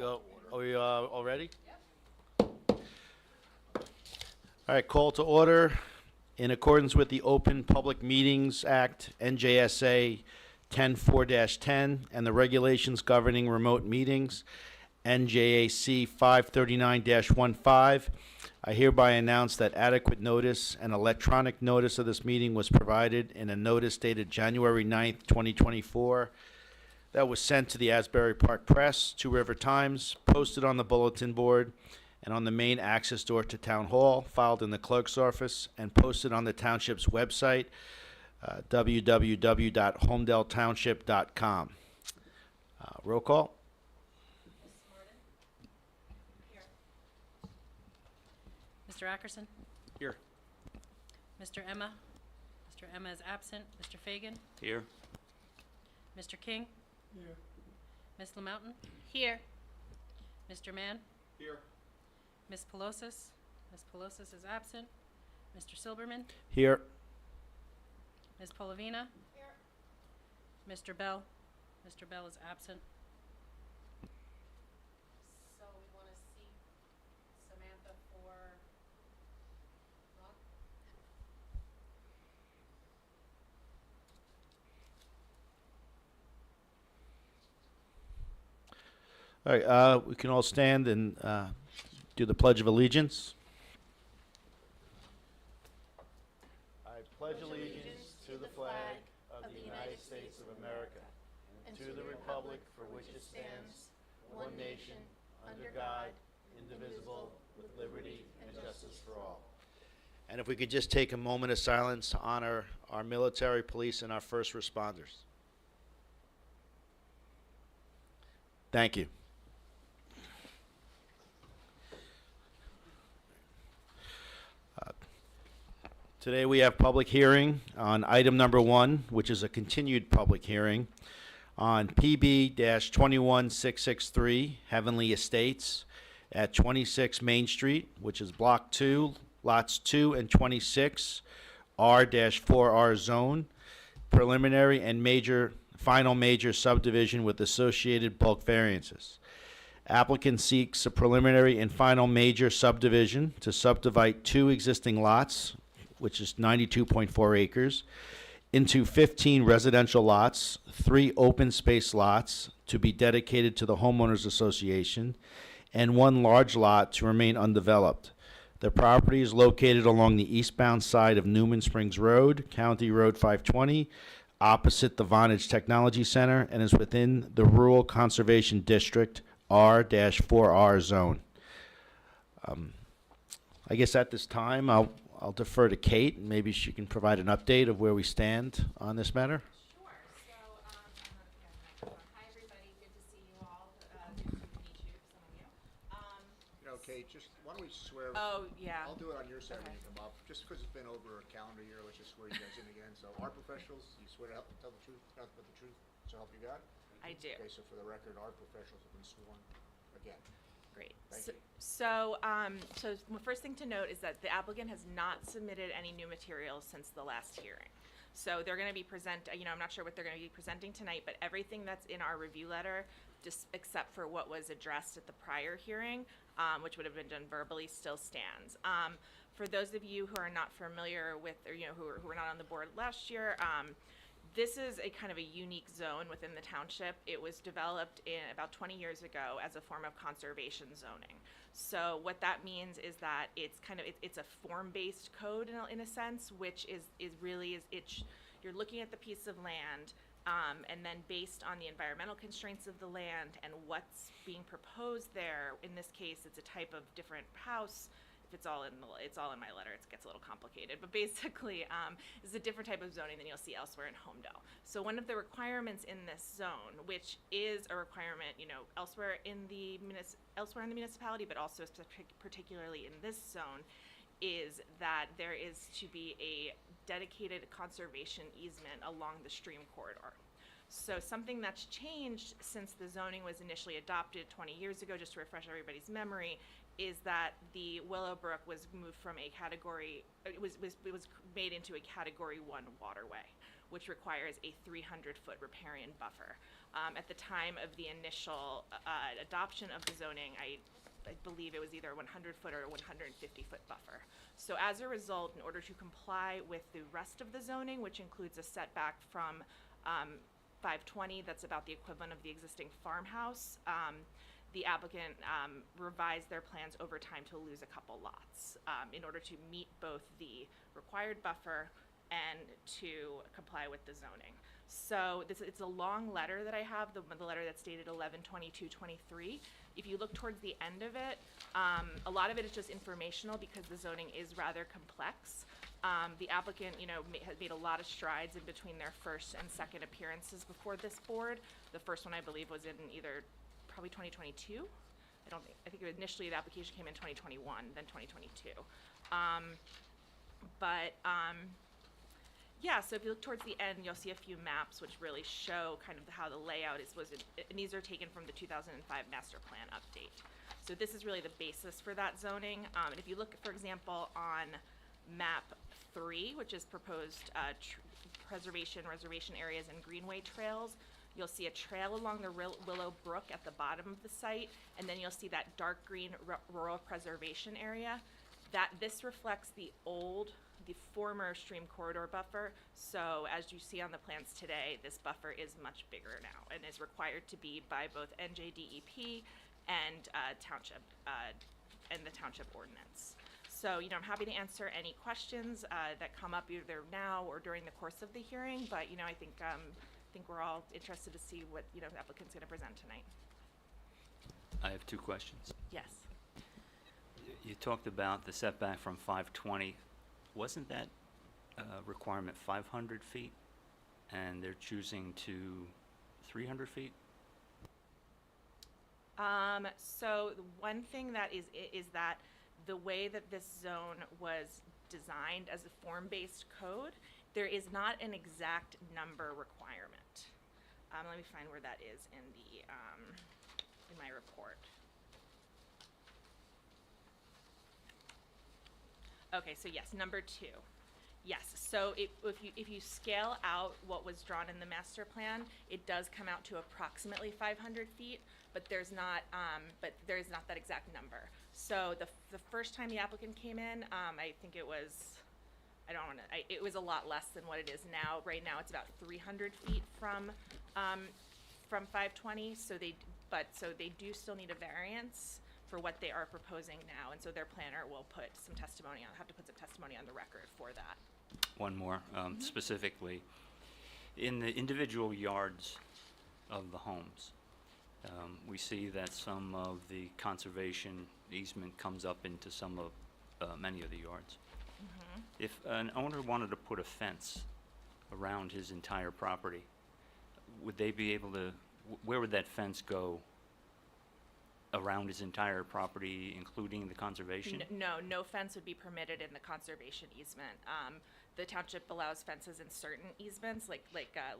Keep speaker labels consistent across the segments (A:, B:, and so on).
A: Are we all ready? All right, call to order. In accordance with the Open Public Meetings Act, NJSA 10-4-10, and the regulations governing remote meetings, NJAC 539-15, I hereby announce that adequate notice and electronic notice of this meeting was provided in a notice dated January 9th, 2024, that was sent to the Asbury Park Press, Two River Times, posted on the bulletin board, and on the main access door to Town Hall, filed in the clerk's office, and posted on the township's website, www.holmdeltownship.com. Roll call.
B: Mr. Ackerson?
A: Here.
B: Mr. Emma? Mr. Emma is absent. Mr. Fagan?
A: Here.
B: Mr. King?
C: Here.
B: Ms. LaMountain?
D: Here.
B: Mr. Mann?
A: Here.
B: Ms. Pelosis? Ms. Pelosis is absent. Mr. Silberman?
A: Here.
B: Ms. Polavina?
D: Here.
B: Mr. Bell? Mr. Bell is absent. So we want to seat Samantha for what?
A: All right, we can all stand and do the Pledge of Allegiance. I pledge allegiance to the flag of the United States of America and to the republic for which it stands, one nation, under God, indivisible, with liberty and justice for all. And if we could just take a moment of silence to honor our military, police, and our first responders. Thank you. Today we have public hearing on item number 1, which is a continued public hearing on PB-21663 Heavenly Estates at 26 Main Street, which is Block 2, Lots 2 and 26, R-4R zone, preliminary and final major subdivision with associated bulk variances. Applicant seeks a preliminary and final major subdivision to subdivide 2 existing lots, which is 92.4 acres, into 15 residential lots, 3 open space lots to be dedicated to the homeowners association, and 1 large lot to remain undeveloped. The property is located along the eastbound side of Newman Springs Road, County Road 520, opposite the Vonage Technology Center, and is within the Rural Conservation District R-4R zone. I guess at this time, I'll defer to Kate, and maybe she can provide an update of where we stand on this matter.
D: Sure. So, hi everybody. Good to see you all. Good to meet you, some of you.
C: Kate, just why don't we swear?
D: Oh, yeah.
C: I'll do it on your side when
D: Okay.
C: you come up. Just because it's been over a calendar year, let's just swear you guys in again. So, our professionals, you swear to help tell the truth, nothing but the truth, so help you God.
D: I do.
C: Okay, so for the record, our professionals have been sworn again.
D: Great.
C: Thank you.
D: So the first thing to note is that the applicant has not submitted any new materials since the last hearing. So they're going to be I'm not sure what they're going to be presenting tonight, but everything that's in our review letter, just except for what was addressed at the prior hearing, which would have been done verbally, still stands. For those of you who are not familiar with, or who were not on the board last year, this is a kind of a unique zone within the township. It was developed about 20 years ago as a form of conservation zoning. So what that means is that it's it's a form-based code in a sense, which you're looking at the piece of land, and then based on the environmental constraints of the land and what's being proposed there. In this case, it's a type of different house. It's all in my letter. It gets a little complicated, but basically, it's a different type of zoning than you'll see elsewhere in Holmdel. So one of the requirements in this zone, which is a requirement, elsewhere in the municipality, but also particularly in this zone, is that there is to be a dedicated conservation easement along the stream corridor. So something that's changed since the zoning was initially adopted 20 years ago, just to refresh everybody's memory, is that the Willowbrook was moved from a category, it was made into a Category 1 waterway, which requires a 300-foot riparian buffer. At the time of the initial adoption of the zoning, I believe it was either a 100-foot or a 150-foot buffer. So as a result, in order to comply with the rest of the zoning, which includes a setback from 520, that's about the equivalent of the existing farmhouse, the applicant revised their plans over time to lose a couple lots in order to meet both the required buffer and to comply with the zoning. So it's a long letter that I have, the letter that's dated 11/22/23. If you look towards the end of it, a lot of it is just informational because the zoning is rather complex. The applicant, has made a lot of strides in between their first and second appearances before this board. The first one, I believe, was in probably 2022. I think initially the application came in 2021, then 2022. Yeah, so if you look towards the end, you'll see a few maps which really show kind of how the layout and these are taken from the 2005 master plan update. So this is really the basis for that zoning. And if you look, for example, on map 3, which is proposed reservation areas and greenway trails, you'll see a trail along the Willow Brook at the bottom of the site, and then you'll see that dark green rural preservation area. This reflects the former stream corridor buffer. So as you see on the plans today, this buffer is much bigger now and is required to be by both NJDEP and township and the township ordinance. So, I'm happy to answer any questions that come up either now or during the course of the hearing, but, I think we're all interested to see what, the applicant's gonna present tonight.
E: I have two questions.
D: Yes.
E: You talked about the setback from 520. Wasn't that requirement 500 feet? And they're choosing to 300 feet?
D: So the one thing that is that the way that this zone was designed as a form-based code, there is not an exact number requirement. Let me find where that is in my report. Okay, so yes, number 2. Yes, so if you scale out what was drawn in the master plan, it does come out to approximately 500 feet, but there is not that exact number. So the first time the applicant came in, I think it was, it was a lot less than what it is now. Right now, it's about 300 feet from 520. So they do still need a variance for what they are proposing now, and so their planner will have to put some testimony on the record for that.
E: One more, specifically, in the individual yards of the homes, we see that some of the conservation easement comes up into many of the yards. If an owner wanted to put a fence around his entire property, would they be able to, where would that fence go around his entire property, including the conservation?
D: No fence would be permitted in the conservation easement. The township allows fences in certain easements, like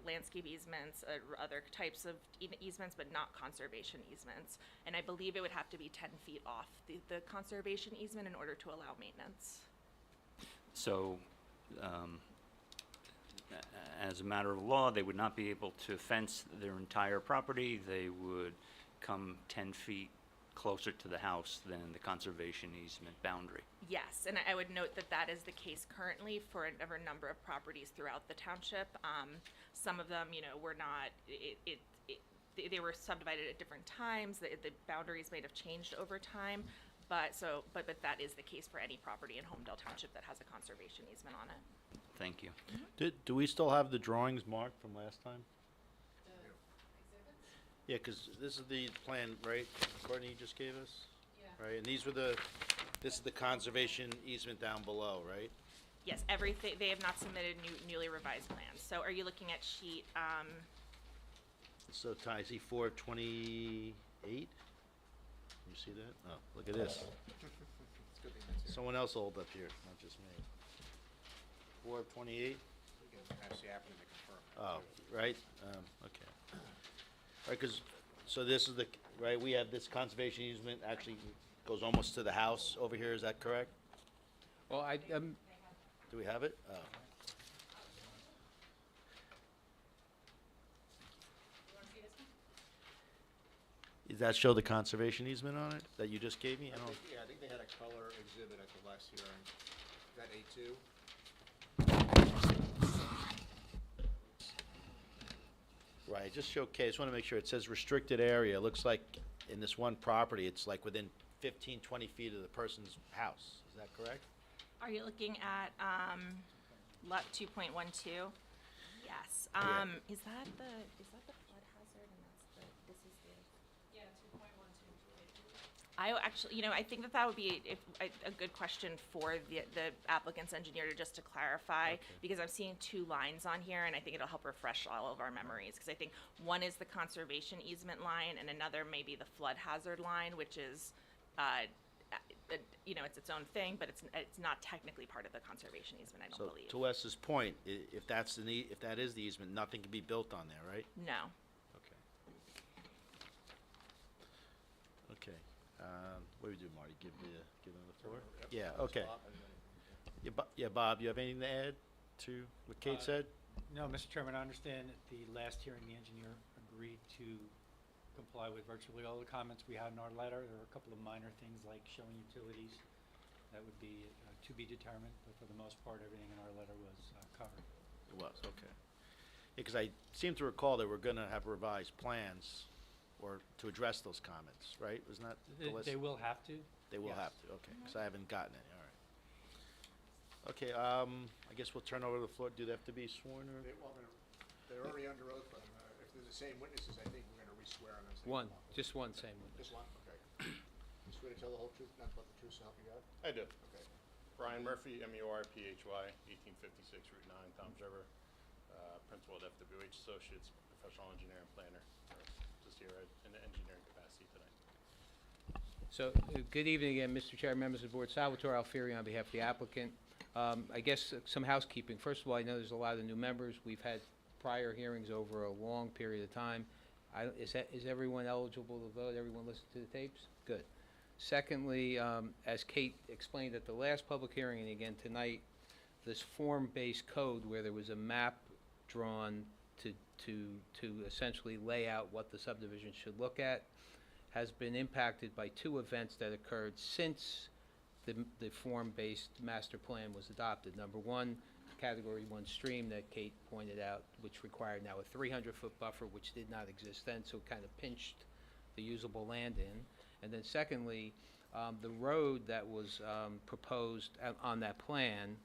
D: landscape easements, other types of easements, but not conservation easements. And I believe it would have to be 10 feet off the conservation easement in order to allow maintenance.
E: So, as a matter of law, they would not be able to fence their entire property. They would come 10 feet closer to the house than the conservation easement boundary.
D: Yes, and I would note that is the case currently for a number of properties throughout the township. Some of them, were not, they were subdivided at different times. The boundaries may have changed over time, but that is the case for any property in Holmdel Township that has a conservation easement on it.
E: Thank you.
A: Do we still have the drawings marked from last time? Yeah, because this is the plan, right, Courtney, you just gave us? Yeah. Right, and this is the conservation easement down below, right?
D: Yes, everything, they have not submitted newly revised plans. So are you looking at sheet,
A: So I see 428. You see that? Oh, look at this.
C: It's a good thing that's here.
A: Someone else old up here, not just me. 428?
C: We can ask the applicant to confirm.
A: Oh, right, okay. Right, so this is right, we have this conservation easement actually goes almost to the house over here, is that correct?
F: Well,
A: Do we have it? Oh. Does that show the conservation easement on it that you just gave me? I don't,
C: I think they had a color exhibit at the last hearing. Is that A2?
A: right, just showcase, want to make sure, it says restricted area. It looks like in this one property, it's like within 15, 20 feet of the person's house. Is that correct?
D: Are you looking at, lot 2.12? Yes.
A: Yeah.
D: Is that the flood hazard and this is the?
B: Yeah, 2.12.
D: Actually, I think that would be a good question for the applicant's engineer just to clarify, because I'm seeing two lines on here, and I think it'll help refresh all of our memories, because I think one is the conservation easement line, and another may be the flood hazard line, which is, it's its own thing, but it's not technically part of the conservation easement, I don't
A: So
D: believe.
A: to Wes's point, if that's if that is the easement, nothing can be built on there, right?
D: No.
A: Okay. Okay. What do we do, Marty? Give them the floor? Yeah, okay. Yeah, Bob, you have anything to add to what Kate said?
F: No, Mr. Chairman, I understand at the last hearing, the engineer agreed to comply with virtually all the comments we had in our letter. There were a couple of minor things like showing utilities that would be to be determined, but for the most part, everything in our letter was covered.
A: It was, okay. Because I seem to recall that we're gonna have revised plans or to address those comments, right? Wasn't that the list?
F: They will have to.
A: They will
F: yes.
A: have to, okay, because I haven't gotten it, all right. Okay, I guess we'll turn over the floor. Do they have to be sworn or?
C: They're already under oath, but if they're the same witnesses, I think we're gonna re-swear on them.
G: One, just one, same one.
C: Just one, okay. You swear to tell the whole truth, nothing but the truth, so help you God?
H: I do.
C: Okay.
H: Brian Murphy, Murphy, 1856 Route 9, Toms River, principal at FWH Associates, professional engineer and planner. Just here in the engineering capacity tonight.
G: So, good evening again, Mr. Chair, members of the board. Salvatore Alfieri on behalf of the applicant. I guess some housekeeping. First of all, I know there's a lot of new members. We've had prior hearings over a long period of time. Is everyone eligible to vote? Everyone listen to the tapes? Good. Secondly, as Kate explained at the last public hearing, and again tonight, this form-based code where there was a map drawn to essentially lay out what the subdivision should look at has been impacted by two events that occurred since the form-based master plan was adopted. Number one, Category 1 stream that Kate pointed out, which required now a 300-foot buffer, which did not exist then, so it kind of pinched the usable land in. And then secondly, the road that was proposed on that plan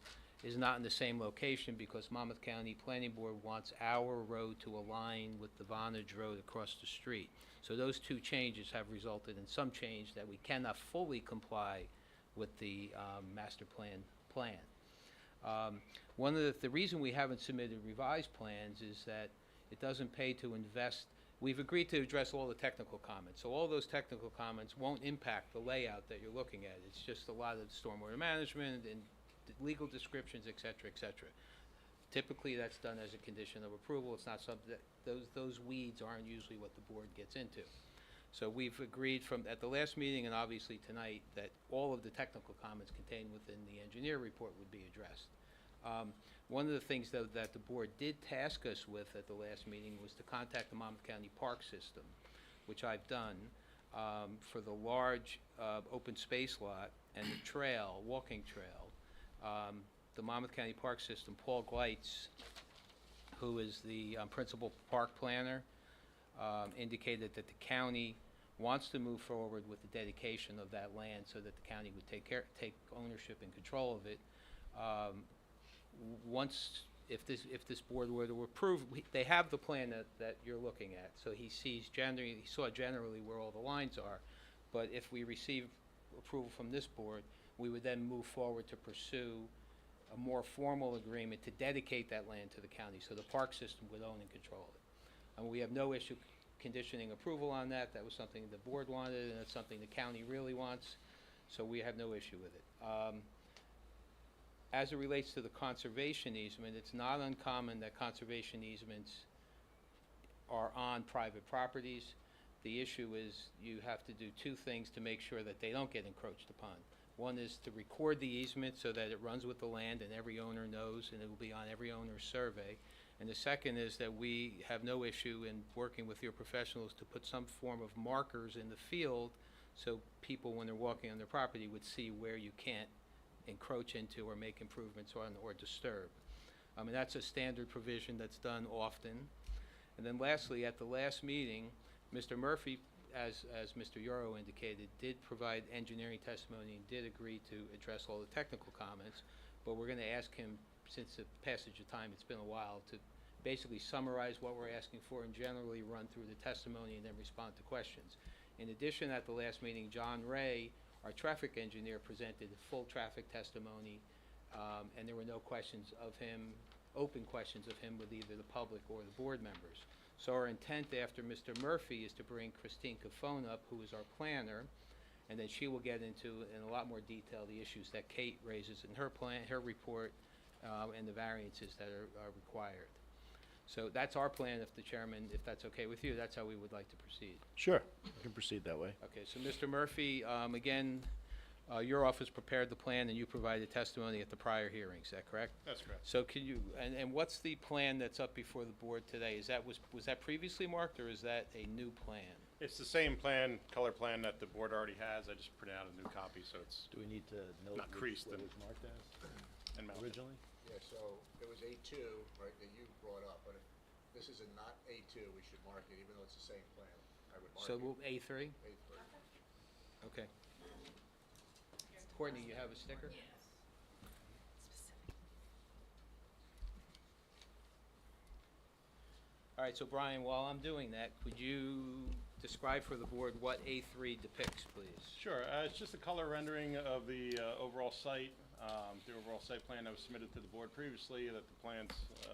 G: is not in the same location because Monmouth County Planning Board wants our road to align with the Vonage Road across the street. So those two changes have resulted in some change that we cannot fully comply with the master plan. One of the reason we haven't submitted revised plans is that it doesn't pay to invest. We've agreed to address all the technical comments, so all those technical comments won't impact the layout that you're looking at. It's just a lot of stormwater management and legal descriptions, et cetera, et cetera. Typically, that's done as a condition of approval. It's not something that those weeds aren't usually what the board gets into. So we've agreed at the last meeting and obviously tonight that all of the technical comments contained within the engineer report would be addressed. One of the things, though, that the board did task us with at the last meeting was to contact the Monmouth County Park System, which I've done, for the large open space lot and the trail, walking trail. The Monmouth County Park System, Paul Gleitz, who is the principal park planner, indicated that the county wants to move forward with the dedication of that land so that the county would take ownership and control of it. If this board were to approve, they have the plan that you're looking at. So he saw generally where all the lines are. But if we receive approval from this board, we would then move forward to pursue a more formal agreement to dedicate that land to the county, so the park system would own and control it. And we have no issue conditioning approval on that. That was something the board wanted, and it's something the county really wants, so we have no issue with it. As it relates to the conservation easement, it's not uncommon that conservation easements are on private properties. The issue is you have to do two things to make sure that they don't get encroached upon. One is to record the easement so that it runs with the land and every owner knows, and it will be on every owner's survey. And the second is that we have no issue in working with your professionals to put some form of markers in the field so people, when they're walking on their property, would see where you can't encroach into or make improvements on or disturb. And that's a standard provision that's done often. And then lastly, at the last meeting, Mr. Murphy, as Mr. Euro indicated, did provide engineering testimony and did agree to address all the technical comments, but we're going to ask him, since the passage of time, it's been a while, to basically summarize what we're asking for and generally run through the testimony and then respond to questions. In addition, at the last meeting, John Ray, our traffic engineer, presented full traffic testimony, and there were no questions of him, open questions of him with either the public or the board members. So our intent after Mr. Murphy is to bring Christine Cafone up, who is our planner, and then she will get into, in a lot more detail, the issues that Kate raises in her plan, her report, and the variances that are required. So that's our plan, if the chairman, if that's okay with you, that's how we would like to proceed.
A: Sure, we can proceed that way.
G: Okay, so Mr. Murphy, again, your office prepared the plan and you provided testimony at the prior hearing, is that correct?
H: That's correct.
G: So can you, and what's the plan that's up before the board today? Was that previously marked, or is that a new plan?
H: It's the same plan, color plan that the board already has. I just printed out a new copy, so it's
A: Do we need to note
H: Not creased
A: what
H: and-
A: it was marked as
H: in mounted.
A: originally?
C: Yeah, so it was A2, right, that you brought up, but if this is not A2, we should mark it, even though it's the same plan. I would mark
G: So
C: it
G: A3?
C: A3.
G: Okay. Courtney, you have a sticker? All right, so Brian, while I'm doing that, could you describe for the board what A3 depicts, please?
H: Sure, it's just a color rendering of the overall site, the overall site plan that was submitted to the board previously, that the plans,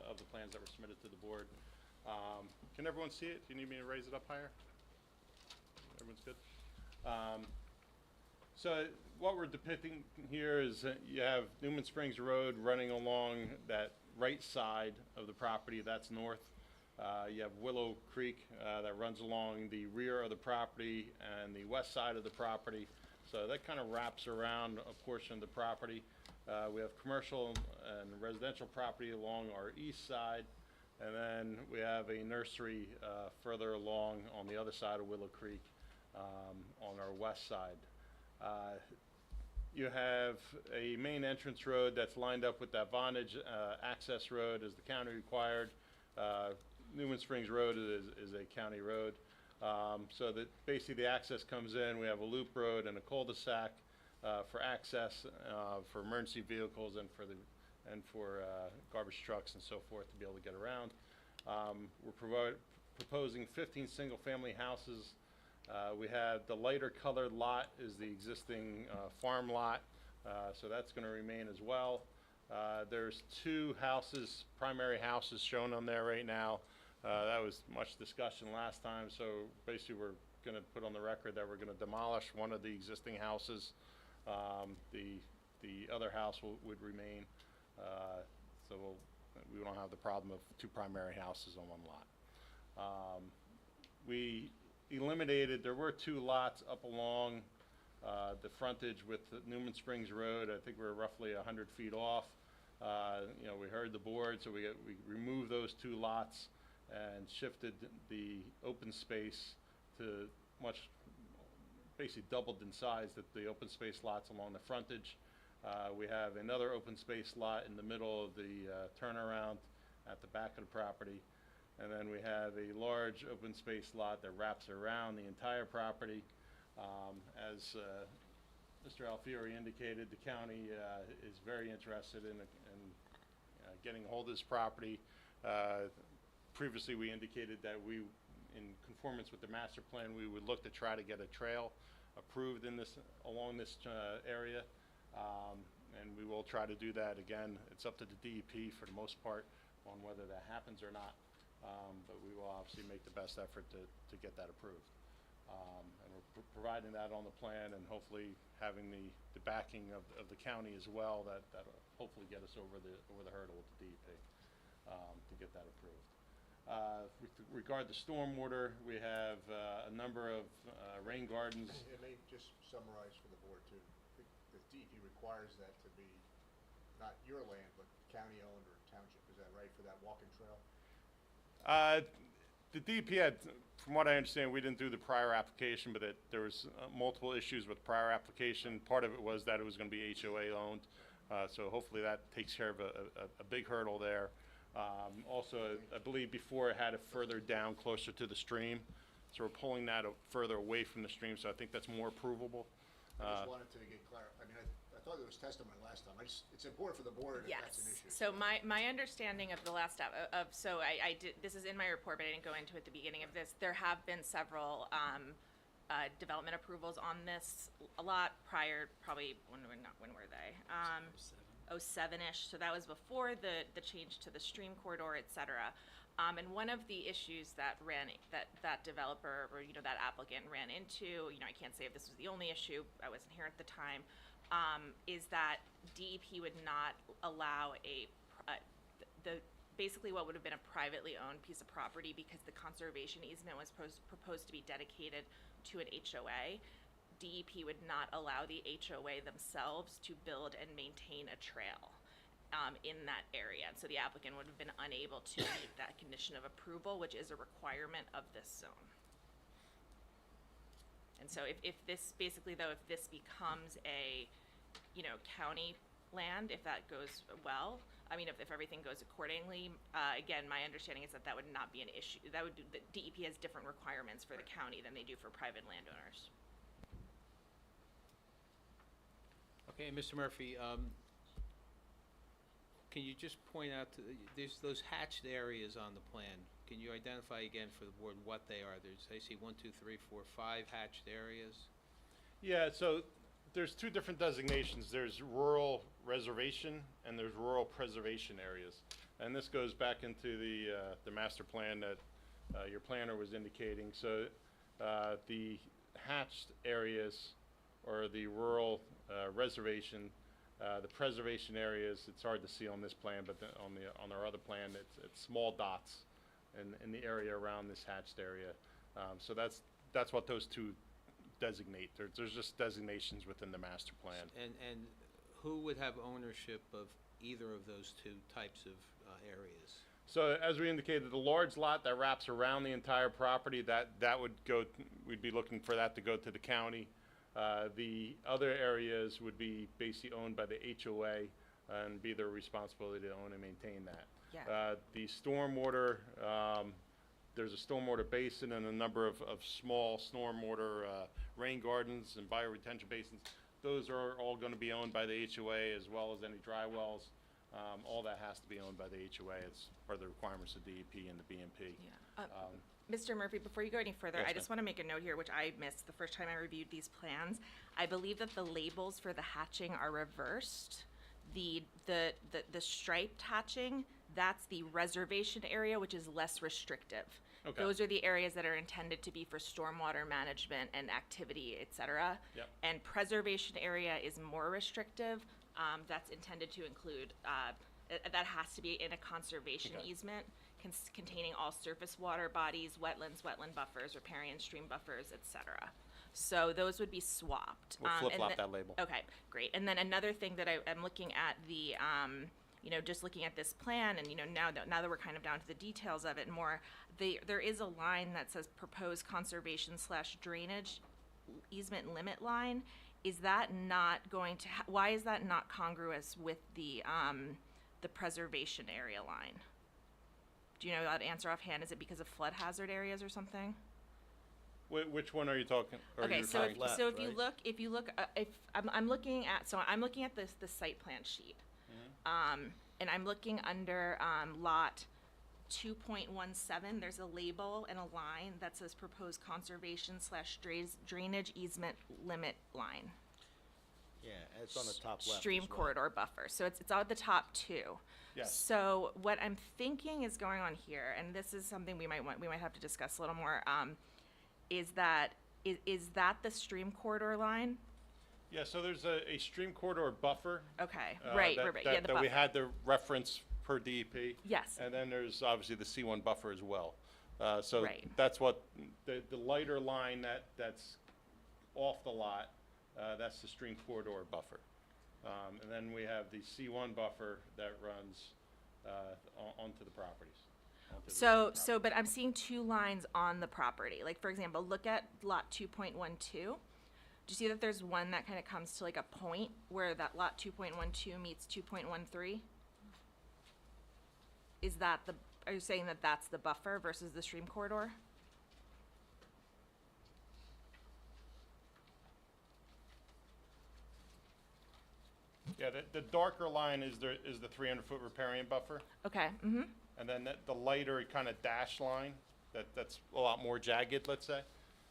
H: of the plans that were submitted to the board. Can everyone see it? Do you need me to raise it up higher? Everyone's good? So what we're depicting here is that you have Newman Springs Road running along that right side of the property, that's north. You have Willow Creek that runs along the rear of the property and the west side of the property. So that kind of wraps around a portion of the property. We have commercial and residential property along our east side. And then we have a nursery further along on the other side of Willow Creek on our west side. You have a main entrance road that's lined up with that Vonage access road as the county required. Newman Springs Road is a county road. So that basically the access comes in, we have a loop road and a cul-de-sac for access for emergency vehicles and for garbage trucks and so forth to be able to get around. We're proposing 15 single-family houses. We have the lighter colored lot is the existing farm lot, so that's going to remain as well. There's two houses, primary houses shown on there right now. That was much discussion last time, so basically we're going to put on the record that we're going to demolish one of the existing houses. The other house would remain, so we don't have the problem of two primary houses on one lot. We eliminated, there were two lots up along the frontage with the Newman Springs Road. I think we're roughly 100 feet off. You know, we heard the board, so we removed those two lots and shifted the open space to basically doubled in size the open space lots along the frontage. We have another open space lot in the middle of the turnaround at the back of the property. And then we have a large open space lot that wraps around the entire property. As Mr. Alfieri indicated, the county is very interested in getting a hold of this property. Previously, we indicated that we, in conformance with the master plan, we would look to try to get a trail approved along this area. And we will try to do that. Again, it's up to the DEP for the most part on whether that happens or not. But we will obviously make the best effort to get that approved. And we're providing that on the plan and hopefully having the backing of the county as well, that'll hopefully get us over the hurdle with the DEP to get that approved. With regard to stormwater, we have a number of rain gardens.
C: It may just summarize for the board too. The DEP requires that to be not your land, but county-owned or township. Is that right, for that walking trail?
H: The DEP had, from what I understand, we didn't do the prior application, but there was multiple issues with prior application. Part of it was that it was going to be HOA owned, so hopefully that takes care of a big hurdle there. Also, I believe before it had it further down closer to the stream, so we're pulling that further away from the stream, so I think that's more provable.
C: I just wanted to get I mean, I thought there was testimony last time. It's important for the board if that's an
D: Yes,
C: issue.
D: so my understanding of the last step so I did, this is in my report, but I didn't go into it at the beginning of this. There have been several, development approvals on this a lot prior, probably, when were they? 07-ish, so that was before the change to the stream corridor, et cetera. And one of the issues that that developer, or, that applicant ran into, I can't say if this was the only issue, I wasn't here at the time, is that DEP would not allow basically what would have been a privately owned piece of property, because the conservation easement was proposed to be dedicated to an HOA. DEP would not allow the HOA themselves to build and maintain a trail in that area. And so the applicant would have been unable to meet that condition of approval, which is a requirement of this zone. And so if this, basically though, if this becomes a, county land, if that goes well, I mean, if everything goes accordingly, again, my understanding is that would not be an issue. The DEP has different requirements for the county than they do for private landowners.
G: Okay, Mr. Murphy, can you just point out, there's those hatched areas on the plan. Can you identify again for the board what they are? I see 1, 2, 3, 4, 5 hatched areas.
H: Yeah, so there's two different designations. There's rural reservation and there's rural preservation areas. And this goes back into the master plan that your planner was indicating. So the hatched areas, or the rural reservation, the preservation areas, it's hard to see on this plan, but on our other plan, it's small dots in the area around this hatched area. So that's what those two designate. There's just designations within the master plan.
G: And who would have ownership of either of those two types of areas?
H: So as we indicated, the large lot that wraps around the entire property, that would go, we'd be looking for that to go to the county. The other areas would be basically owned by the HOA and be their responsibility to own and maintain that.
D: Yeah.
H: The stormwater, there's a stormwater basin and a number of small stormwater rain gardens and bioretention basins. Those are all going to be owned by the HOA, as well as any dry wells. All that has to be owned by the HOA as part of the requirements of DEP and the BMP.
D: Yeah. Mr. Murphy, before you go any further,
H: Yes,
D: I just want to make a note here, which I missed the first time I reviewed these plans. I believe that the labels for the hatching are reversed. The striped hatching, that's the reservation area, which is less restrictive.
H: Okay.
D: Those are the areas that are intended to be for stormwater management and activity, et cetera.
H: Yep.
D: And preservation area is more restrictive. That's intended to include, that has to be in a conservation
H: Okay.
D: easement containing all surface water bodies, wetlands, wetland buffers, riparian stream buffers, et cetera. So those would be swapped.
H: We'll
D: and
H: flip-flop that label.
D: Okay, great. And then another thing that I'm looking at the, just looking at this plan, and now that we're kind of down to the details of it more, there is a line that says proposed conservation / drainage easement limit line. Is that not going to? Why is that not congruous with the preservation area line? Do you know that answer offhand? Is it because of flood hazard areas or something?
H: Which one are you talking?
D: Okay,
H: you're
D: so
H: talking-
A: left,
D: if
A: right?
D: you look, if I'm looking at the site plan sheet, and I'm looking under lot 2.17. There's a label and a line that says proposed conservation / drainage easement limit line.
A: Yeah, it's on the top left.
D: Stream
A: as well.
D: corridor buffer. So it's on the top two.
H: Yes.
D: So what I'm thinking is going on here, and this is something we might have to discuss a little more, is that the stream corridor line?
H: Yeah, so there's a stream corridor buffer.
D: Okay, right,
H: that,
D: yeah, the
H: that we
D: buffer.
H: had the reference per DEP.
D: Yes.
H: And then there's obviously the C1 buffer as well. So
D: Right.
H: that's what, the lighter line that's off the lot, that's the stream corridor buffer. And then we have the C1 buffer that runs onto the properties. onto the
D: So, but I'm seeing two lines on the property. Like, for example, look at lot 2.12. Do you see that there's one that kind of comes to like a point where that lot 2.12 meets 2.13? Is that the, are you saying that that's the buffer versus the stream corridor?
H: Yeah, the darker line is the 300-foot riparian buffer.
D: Okay, mm-hmm.
H: And then the lighter kind of dash line, that's a lot more jagged, let's say.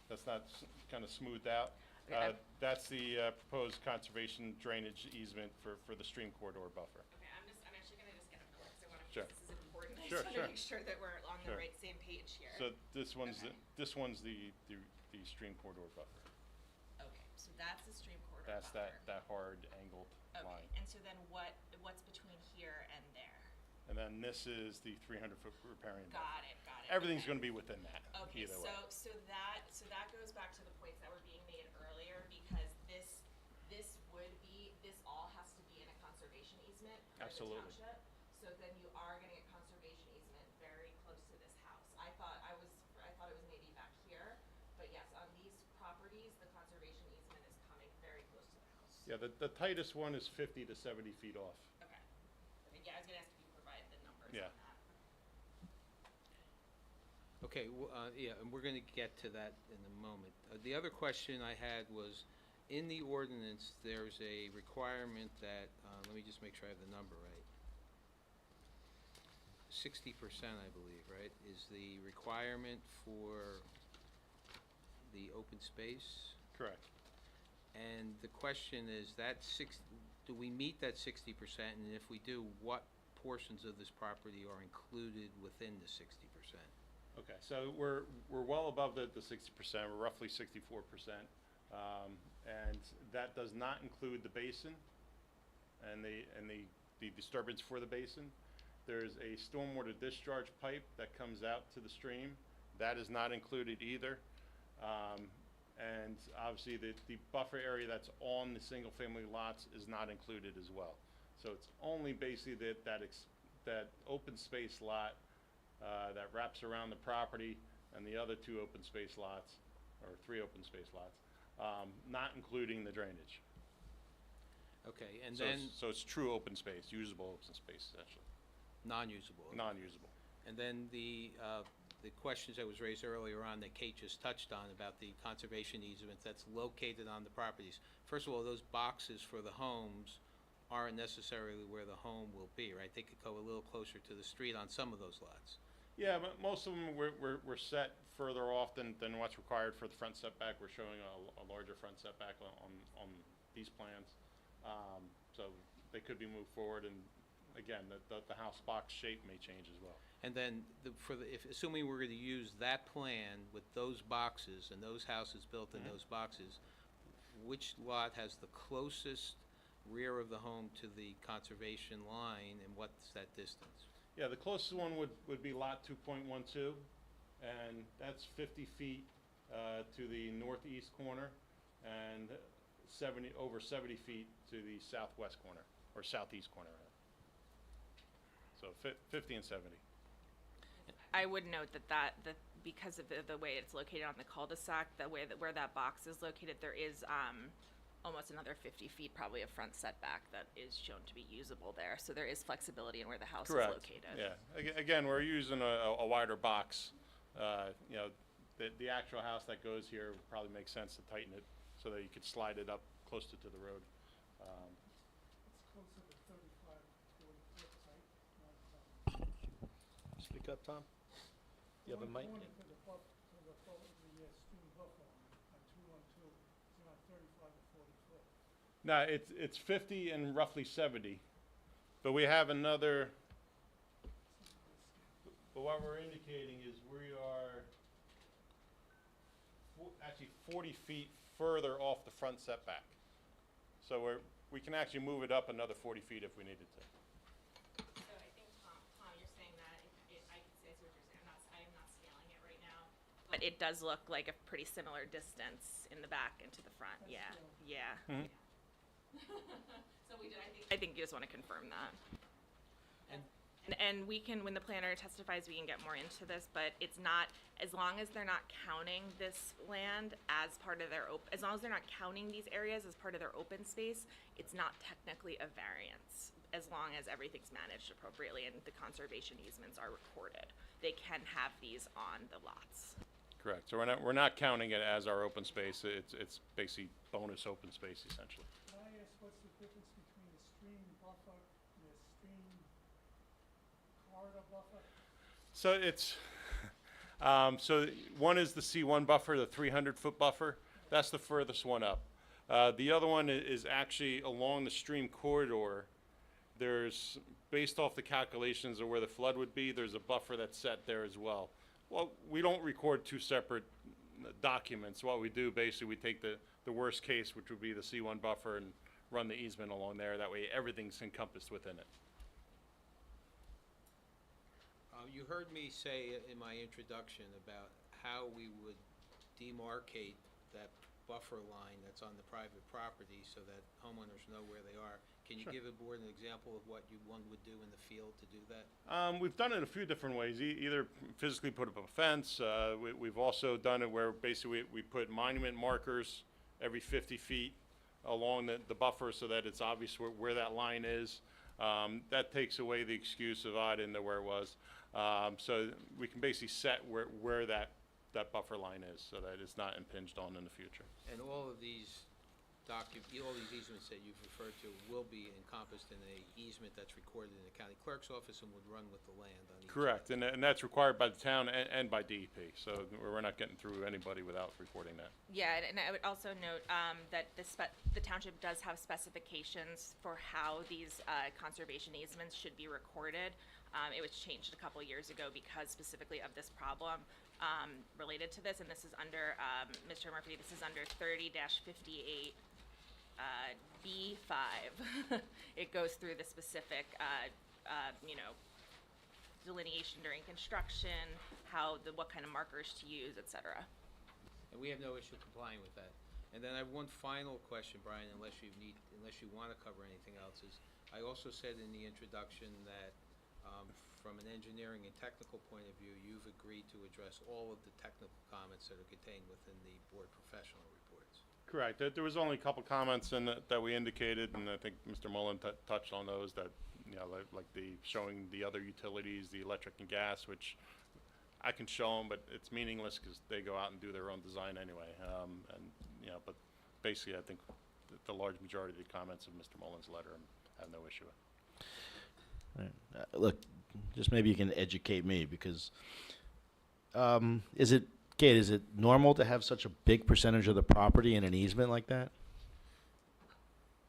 H: That's not kind of smoothed out.
D: Okay.
H: That's the proposed conservation drainage easement for the stream corridor buffer.
D: Okay, I'm actually gonna just get a board, because I wanna,
H: Sure.
D: this is important. I
H: Sure,
D: just
H: sure.
D: wanna make sure that we're on the
H: Sure.
D: right, same page here.
H: So this one's,
D: Okay.
H: this one's the stream corridor buffer.
D: Okay, so that's the stream corridor
H: That's
D: buffer.
H: that hard angled
D: Okay,
H: line.
D: and so then what's between here and there?
H: And then this is the 300-foot riparian buffer.
D: Got it, got it.
H: Everything's
D: okay.
H: gonna be within that,
D: Okay,
H: either way.
D: so that goes back to the points that were being made earlier, because this all has to be in a conservation easement for the
H: Absolutely.
D: township. So then you are getting a conservation easement very close to this house. I thought it was maybe back here, but yes, on these properties, the conservation easement is coming very close to the house.
H: Yeah, the tightest one is 50 to 70 feet off.
D: Okay. Yeah, I was gonna ask if you provided the numbers
H: Yeah.
D: on that.
G: Okay, yeah, and we're gonna get to that in a moment. The other question I had was, in the ordinance, there's a requirement that, let me just make sure I have the number right. 60%, I believe, right, is the requirement for the open space?
H: Correct.
G: And the question is, do we meet that 60%? And if we do, what portions of this property are included within the 60%?
H: Okay, so we're well above the 60%, we're roughly 64%. And that does not include the basin and the disturbance for the basin. There's a stormwater discharge pipe that comes out to the stream. That is not included either. And obviously the buffer area that's on the single-family lots is not included as well. So it's only basically that open space lot that wraps around the property and the other two open space lots, or three open space lots, not including the drainage.
G: Okay, and
H: So
G: then
H: so it's true open space, usable open space essentially,
G: non-usable.
H: non-usable.
G: And then the questions that was raised earlier on that Kate just touched on about the conservation easement that's located on the properties. First of all, those boxes for the homes aren't necessarily where the home will be, right? They could go a little closer to the street on some of those lots.
H: Yeah, but most of them were set further off than what's required for the front setback. We're showing a larger front setback on these plans. So they could be moved forward, and again, the house box shape may change as well.
G: And then assuming we're gonna use that plan with those boxes and those houses built in those boxes, which lot has the closest rear of the home to the conservation line, and what's that distance?
H: Yeah, the closest one would be lot 2.12, and that's 50 feet to the northeast corner, and over 70 feet to the southwest corner, or southeast corner, rather. So 50 and 70.
D: I would note that because of the way it's located on the cul-de-sac, where that box is located, there is almost another 50 feet probably of front setback that is shown to be usable there. So there is flexibility in where the house is located.
H: Yeah. Again, we're using a wider box. You know, the actual house that goes here would probably make sense to tighten it so that you could slide it up closer to the road.
A: Speak up, Tom. You have a mic?
H: No, it's 50 and roughly 70, but we have another. But what we're indicating is we are actually 40 feet further off the front setback. So we can actually move it up another 40 feet if we needed to.
D: So I think, Tom, you're saying that I see what you're saying. I'm not scaling it right now. But it does look like a pretty similar distance in the back and to the front. Yeah, yeah. So I think you just want to confirm that. And we can, when the planner testifies, we can get more into this, but it's not, as long as they're not counting this land as part of their, as long as they're not counting these areas as part of their open space, it's not technically a variance, as long as everything's managed appropriately and the conservation easements are recorded. They can have these on the lots.
H: Correct. So we're not counting it as our open space. It's basically bonus open space essentially.
I: Can I ask what's the difference between a stream buffer and a stream corridor buffer?
H: So it's, so one is the C1 buffer, the 300-foot buffer. That's the furthest one up. The other one is actually along the stream corridor. There's, based off the calculations of where the flood would be, there's a buffer that's set there as well. Well, we don't record two separate documents. What we do, basically, we take the worst case, which would be the C1 buffer, and run the easement along there. That way, everything's encompassed within it.
G: You heard me say in my introduction about how we would demarcate that buffer line that's on the private property so that homeowners know where they are. Can you give the board an example of what one would do in the field to do that?
H: We've done it a few different ways. Either physically put up a fence. We've also done it where basically we put monument markers every 50 feet along the buffer so that it's obvious where that line is. That takes away the excuse of, I didn't know where it was. So we can basically set where that buffer line is so that it's not impinged on in the future.
G: And all of these all these easements that you've referred to will be encompassed in a easement that's recorded in the county clerk's office and would run with the land on each.
H: Correct, and that's required by the town and by DEP, so we're not getting through anybody without recording that.
D: Yeah, and I would also note that the township does have specifications for how these conservation easements should be recorded. It was changed a couple years ago because specifically of this problem related to this, and this is under, Mr. Murphy, this is under 30-58. B5. It goes through the specific, delineation during construction, what kind of markers to use, et cetera.
G: And we have no issue complying with that. And then I have one final question, Brian, unless you want to cover anything else, is I also said in the introduction that from an engineering and technical point of view, you've agreed to address all of the technical comments that are contained within the board professional reports.
H: Correct. There was only a couple comments in that we indicated, and I think Mr. Mullen touched on those, that, like the showing the other utilities, the electric and gas, which I can show them, but it's meaningless because they go out and do their own design anyway. But basically, I think the large majority of the comments of Mr. Mullen's letter I have no issue with.
A: Right. Look, just maybe you can educate me, because Kate, is it normal to have such a big percentage of the property in an easement like that?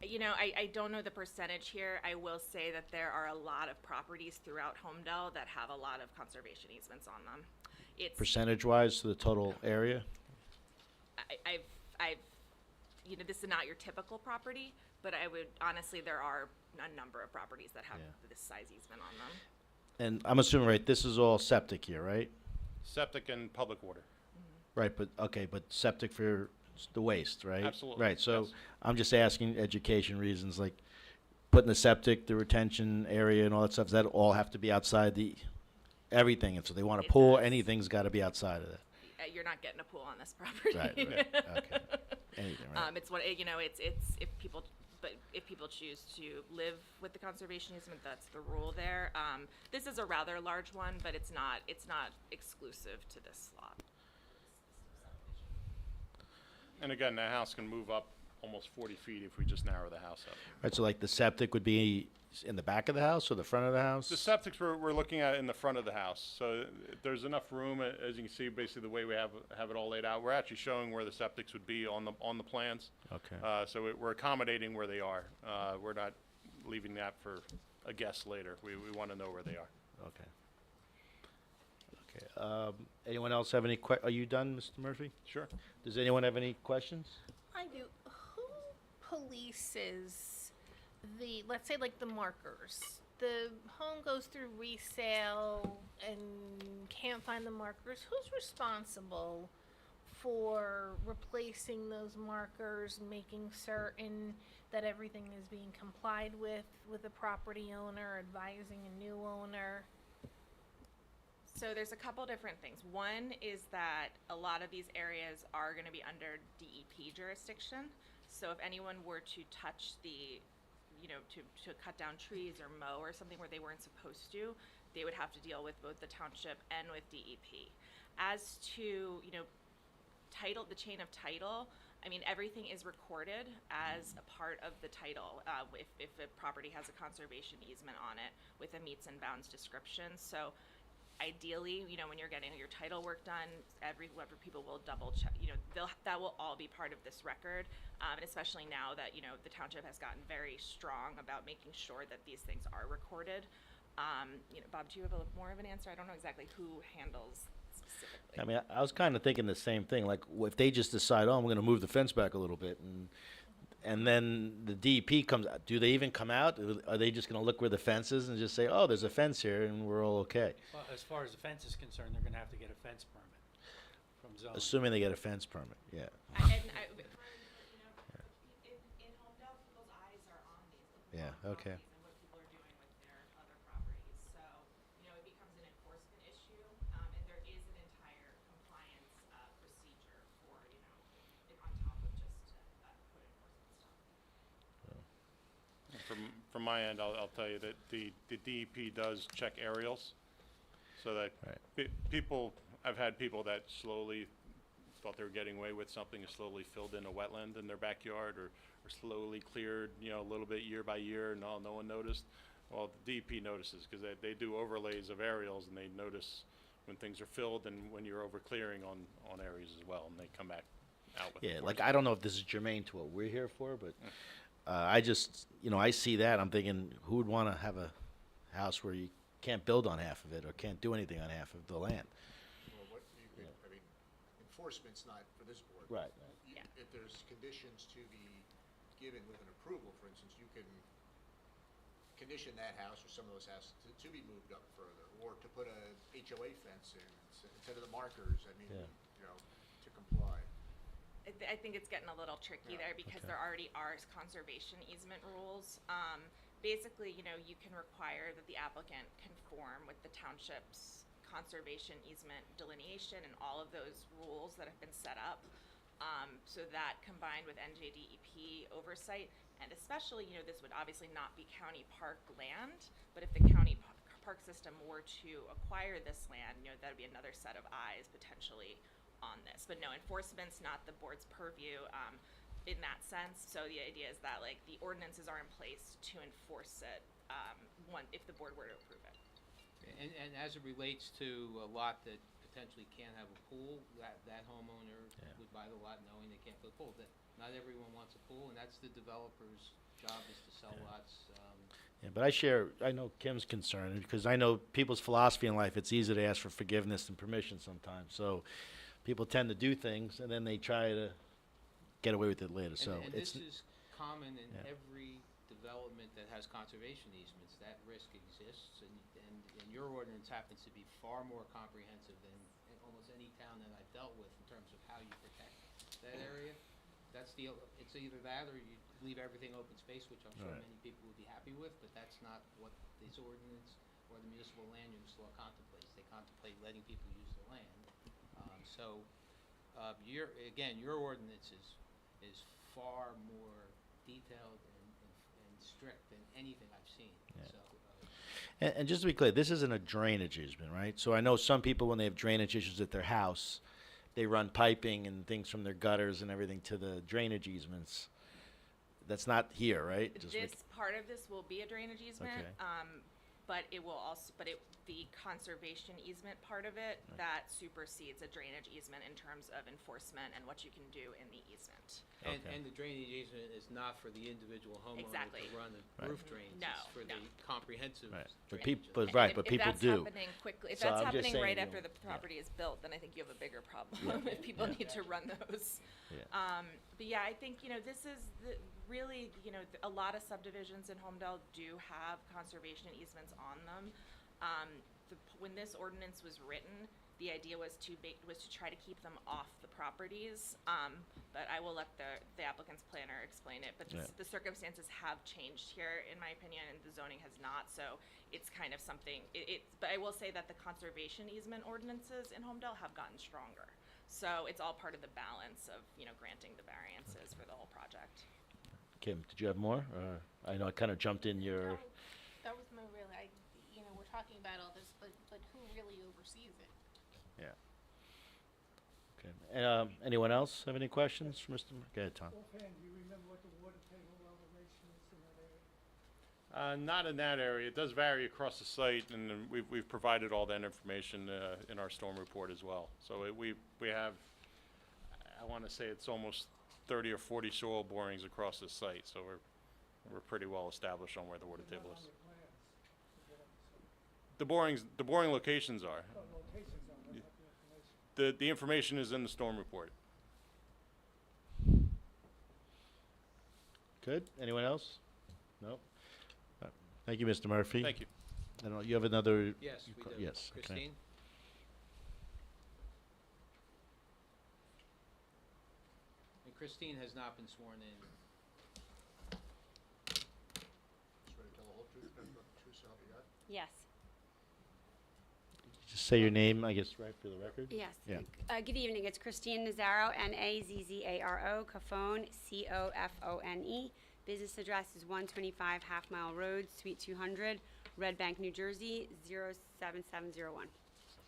D: I don't know the percentage here. I will say that there are a lot of properties throughout Holmdel that have a lot of conservation easements on them. It's
A: Percentage-wise to the total area?
D: this is not your typical property, but I would, honestly, there are a number of properties that have
A: Yeah.
D: this size easement on them.
A: And I'm assuming, right, this is all septic here, right?
H: Septic and public water.
A: Right, but septic for the waste, right?
H: Absolutely,
A: Right, so
H: yes.
A: I'm just asking education reasons, like putting the septic, the retention area and all that stuff, does that all have to be outside everything? And so they want a
D: It
A: pool,
D: does.
A: anything's gotta be outside of that.
D: You're not getting a pool on this property.
A: Right, okay. Anything, right?
D: It's if people choose to live with the conservation easement, that's the rule there. This is a rather large one, but it's not exclusive to this lot.
H: And again, the house can move up almost 40 feet if we just narrow the house up.
A: Right, so like the septic would be in the back of the house or the front of the house?
H: The septics we're looking at in the front of the house, so there's enough room, as you can see, basically the way we have it all laid out. We're actually showing where the septics would be on the plans.
A: Okay.
H: So we're accommodating where they are. We're not leaving that for a guess later. We want to know where they are.
A: Okay. Anyone else have any are you done, Mr. Murphy?
H: Sure.
A: Does anyone have any questions?
J: I do. Who polices let's say, like the markers? The home goes through resale and can't find the markers. Who's responsible for replacing those markers, making certain that everything is being complied with the property owner, advising a new owner?
D: So there's a couple different things. One is that a lot of these areas are gonna be under DEP jurisdiction. So if anyone were to touch the, to cut down trees or mow or something where they weren't supposed to, they would have to deal with both the township and with DEP. As to, title, the chain of title, I mean, everything is recorded as a part of the title, if a property has a conservation easement on it with a meets and bounds description. So ideally, when you're getting your title work done, whoever people will double check, that will all be part of this record. And especially now that, the township has gotten very strong about making sure that these things are recorded. Bob, do you have more of an answer? I don't know exactly who handles specifically.
A: I mean, I was kind of thinking the same thing, like, if they just decide, oh, I'm gonna move the fence back a little bit, and then the DEP comes out, do they even come out? Are they just gonna look where the fence is and just say, oh, there's a fence here, and we're all okay?
F: Well, as far as the fence is concerned, they're gonna have to get a fence permit from zoning.
A: Assuming they get a fence permit, yeah.
D: In Holmdel, people's eyes are on these.
A: Yeah, okay.
D: And what people are doing with their other properties. So, it becomes an enforcement issue, and there is an entire compliance procedure for, on top of just code enforcement stuff.
H: From my end, I'll tell you that the DEP does check aerials, so that
A: Right.
H: people, I've had people that slowly thought they were getting away with something and slowly filled in a wetland in their backyard, or slowly cleared, a little bit year by year, and no one noticed. Well, the DEP notices, because they do overlays of aerials, and they notice when things are filled and when you're over clearing on areas as well, and they come back out with.
A: Yeah, like, I don't know if this is germane to what we're here for, but I just, I see that, I'm thinking, who would want to have a house where you can't build on half of it, or can't do anything on half of the land?
C: Well, what you could, I mean, enforcement's not for this board.
A: Right.
C: If there's conditions to be given with an approval, for instance, you can condition that house or some of those houses to be moved up further, or to put a HOA fence in instead of the markers, I mean,
A: Yeah.
C: to comply.
D: I think it's getting a little tricky there because
A: Okay.
D: there already are conservation easement rules. Basically, you can require that the applicant conform with the township's conservation easement delineation and all of those rules that have been set up. So that combined with NJDEP oversight, and especially, this would obviously not be county park land, but if the county park system were to acquire this land, that would be another set of eyes potentially on this. But no, enforcement's not the board's purview in that sense. So the idea is that, like, the ordinances are in place to enforce it if the board were to approve it.
G: And as it relates to a lot that potentially can't have a pool, that homeowner would buy the lot knowing they can't put a pool. That not everyone wants a pool, and that's the developer's job, is to sell lots.
A: Yeah, but I know Kim's concerned, because I know people's philosophy in life, it's easy to ask for forgiveness and permission sometimes. So people tend to do things, and then they try to get away with it later, so
G: And
A: it's.
G: this is common in
A: Yeah.
G: every development that has conservation easements. That risk exists, and your ordinance happens to be far more comprehensive than almost any town that I've dealt with in terms of how you protect that area. It's either that, or you leave everything open space, which I'm sure
A: Right.
G: many people would be happy with, but that's not what this ordinance or the municipal land use law contemplates. They contemplate letting people use the land. Your ordinance is far more detailed and strict than anything I've seen.
A: Yeah.
G: So,
A: And just to be clear, this isn't a drainage easement, right? So I know some people, when they have drainage issues at their house, they run piping and things from their gutters and everything to the drainage easements. That's not here, right?
D: Part of this will be a drainage easement,
A: Okay.
D: but it will also, the conservation easement part of it, that supersedes a drainage easement in terms of enforcement and what you can do in the easement.
A: Okay.
G: and the drainage easement is not for the individual homeowner
D: Exactly.
G: to run
A: Right.
G: roof drains.
D: No,
G: It's for
D: no.
G: the comprehensive
A: Right. But
G: drainage.
A: people,
D: And
A: right,
D: if-
A: but
D: if
A: people
D: that's
A: do.
D: happening quickly, if
A: So
D: that's
A: I'm just
D: happening
A: saying,
D: right
A: you
D: after
A: know,
D: the property is built, then I think you have a bigger problem
A: Yeah.
D: if people
A: Yeah.
D: need to run those.
A: Yeah.
D: But yeah, I think, this is really, a lot of subdivisions in Holmdel do have conservation easements on them. When this ordinance was written, the idea was to try to keep them off the properties. But I will let the applicant's planner explain it. But the circumstances have changed here, in my opinion, and the zoning has not. So it's kind of something. But I will say that the conservation easement ordinances in Holmdel have gotten stronger. So it's all part of the balance of granting the variances for the whole project.
A: Kim, did you have more? I know I kind of jumped in your.
J: That was my really, we're talking about all this, but who really oversees it?
A: Yeah. Okay. Anyone else have any questions for Mr. Go ahead, Tom.
I: Offhand, do you remember what the water table elevation is in that area?
H: Not in that area. It does vary across the site, and then we've provided all that information in our storm report as well. So we have, I want to say it's almost 30 or 40 soil borings across the site. So we're pretty well established on where the water
I: They're
H: table
I: not
H: is.
I: on the plans, is what I'm saying.
H: The boring locations are.
I: Oh, locations on, that's not the information.
H: The information is in the storm report.
A: Good. Anyone else? No. Thank you, Mr. Murphy.
H: Thank you.
A: I don't know, you have another.
G: Yes, we do.
A: Yes. Okay.
G: Christine? And Christine has not been sworn in.
C: Just ready to tell the whole truth, nothing but the truth, so help you God?
K: Yes.
A: Just say your name, I guess, right for the record.
K: Yes.
A: Yeah.
K: Good evening. It's Christine Nazaro, Nazzaro, Cofone, Cofone. Business address is 125 Half Mile Road, Suite 200, Red Bank, New Jersey, 07701.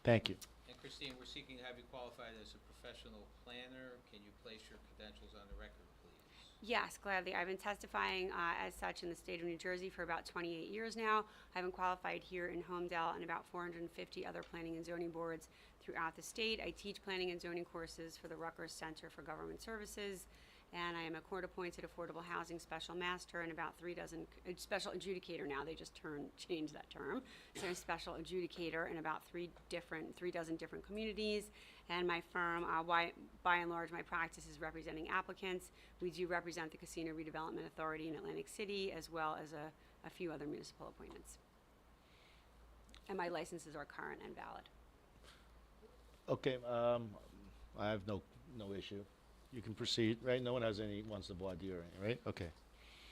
A: Thank you.
G: And Christine, we're seeking to have you qualified as a professional planner. Can you place your credentials on the record, please?
K: Yes, gladly. I've been testifying as such in the state of New Jersey for about 28 years now. I've been qualified here in Holmdel and about 450 other planning and zoning boards throughout the state. I teach planning and zoning courses for the Rutgers Center for Government Services, and I am a court-appointed affordable housing special master and about 3 dozen special adjudicator now. They just changed that term. So a special adjudicator in about 3 dozen different communities. And my firm, by and large, my practice is representing applicants. We do represent the Casino Redevelopment Authority in Atlantic City, as well as a few other municipal appointments. And my licenses are current and valid.
A: Okay, I have no issue. You can proceed, right? No one wants to voir dire, right? Okay.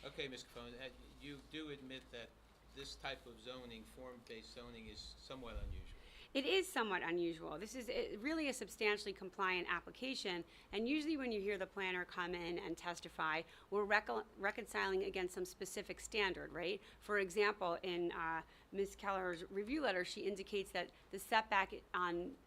G: Okay, Ms. Cofone, you do admit that this type of zoning, form-based zoning, is somewhat unusual.
K: It is somewhat unusual. This is really a substantially compliant application, and usually when you hear the planner come in and testify, we're reconciling against some specific standard, right? For example, in Ms. Keller's review letter, she indicates that the setback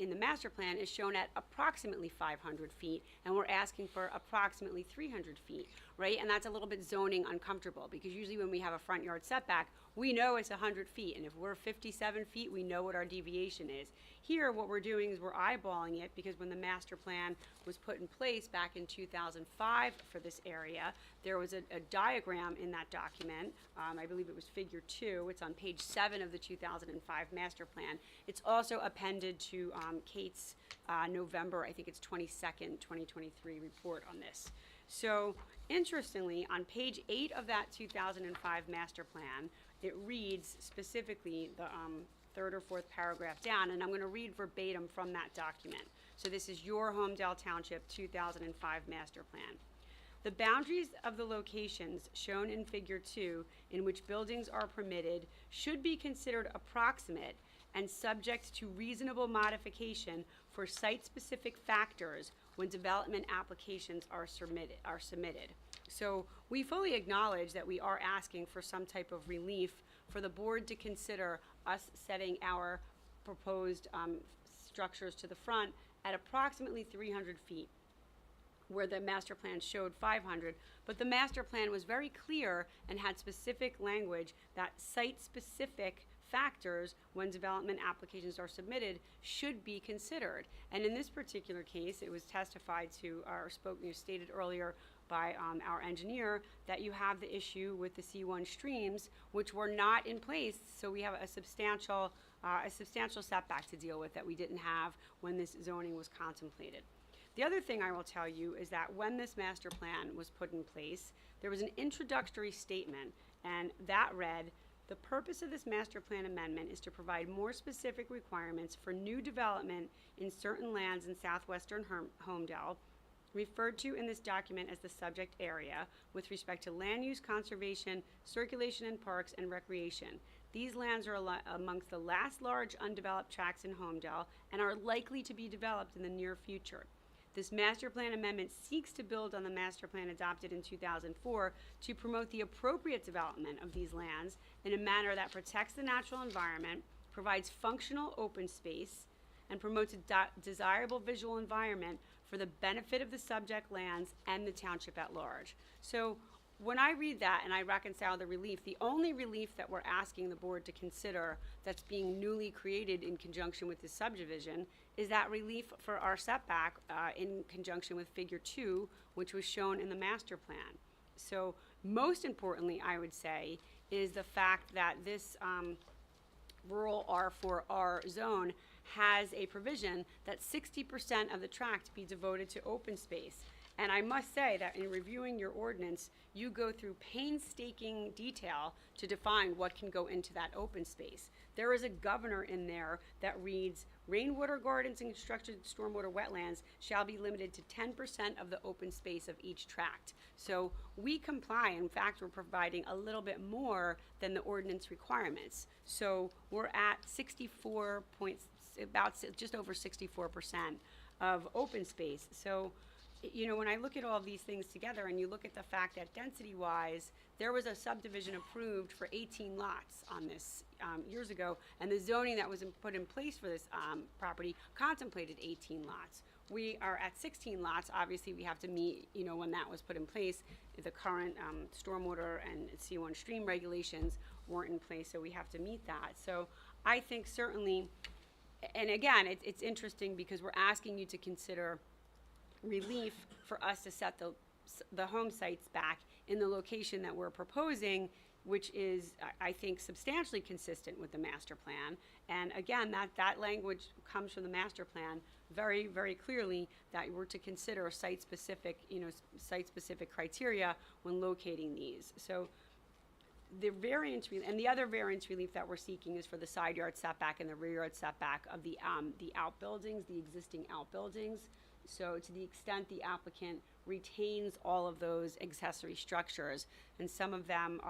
K: in the master plan is shown at approximately 500 feet, and we're asking for approximately 300 feet, right? And that's a little bit zoning uncomfortable, because usually when we have a front yard setback, we know it's 100 feet, and if we're 57 feet, we know what our deviation is. Here, what we're doing is we're eyeballing it, because when the master plan was put in place back in 2005 for this area, there was a diagram in that document. I believe it was figure 2. It's on page 7 of the 2005 master plan. It's also appended to Kate's November, I think it's 22nd, 2023 report on this. So, interestingly, on page 8 of that 2005 master plan, it reads specifically the 3rd or 4th paragraph down, and I'm going to read verbatim from that document. So this is your Holmdel Township 2005 master plan. The boundaries of the locations shown in figure 2 in which buildings are permitted should be considered approximate and subject to reasonable modification for site-specific factors when development applications are submitted. So we fully acknowledge that we are asking for some type of relief for the board to consider us setting our proposed structures to the front at approximately 300 feet, where the master plan showed 500, but the master plan was very clear and had specific language that site-specific factors when development applications are submitted should be considered. And in this particular case, it was testified to or stated earlier by our engineer that you have the issue with the C1 streams, which were not in place, so we have a substantial setback to deal with that we didn't have when this zoning was contemplated. The other thing I will tell you is that when this master plan was put in place, there was an introductory statement, and that read, The purpose of this master plan amendment is to provide more specific requirements for new development in certain lands in southwestern Holmdel, referred to in this document as the subject area, with respect to land use, conservation, circulation in parks, and recreation. These lands are amongst the last large undeveloped tracts in Holmdel and are likely to be developed in the near future. This master plan amendment seeks to build on the master plan adopted in 2004 to promote the appropriate development of these lands in a manner that protects the natural environment, provides functional open space, and promotes a desirable visual environment for the benefit of the subject lands and the township at large. So when I read that and I reconcile the relief, the only relief that we're asking the board to consider that's being newly created in conjunction with this subdivision is that relief for our setback in conjunction with figure 2, which was shown in the master plan. So most importantly, I would say, is the fact that this rural R4R zone has a provision that 60% of the tract be devoted to open space. And I must say that in reviewing your ordinance, you go through painstaking detail to define what can go into that open space. There is a governor in there that reads, rainwater gardens and constructed stormwater wetlands shall be limited to 10% of the open space of each tract. So we comply. In fact, we're providing a little bit more than the ordinance requirements. So we're at 64 points, about just over 64% of open space. So, you know, when I look at all these things together and you look at the fact that density-wise, there was a subdivision approved for 18 lots on this years ago, and the zoning that was put in place for this property contemplated 18 lots. We are at 16 lots. Obviously, we have to meet, you know, when that was put in place, the current stormwater and C1 stream regulations weren't in place, so we have to meet that. So I think certainly, and again, it's interesting because we're asking you to consider relief for us to set the home sites back in the location that we're proposing, which is, I think, substantially consistent with the master plan. And again, that language comes from the master plan very, very clearly, that we're to consider site-specific, you know, site-specific criteria when locating these. So the variance, and the other variance relief that we're seeking is for the side yard setback and the rear yard setback of the outbuildings, the existing outbuildings. So to the extent the applicant retains all of those accessory structures, and some of them,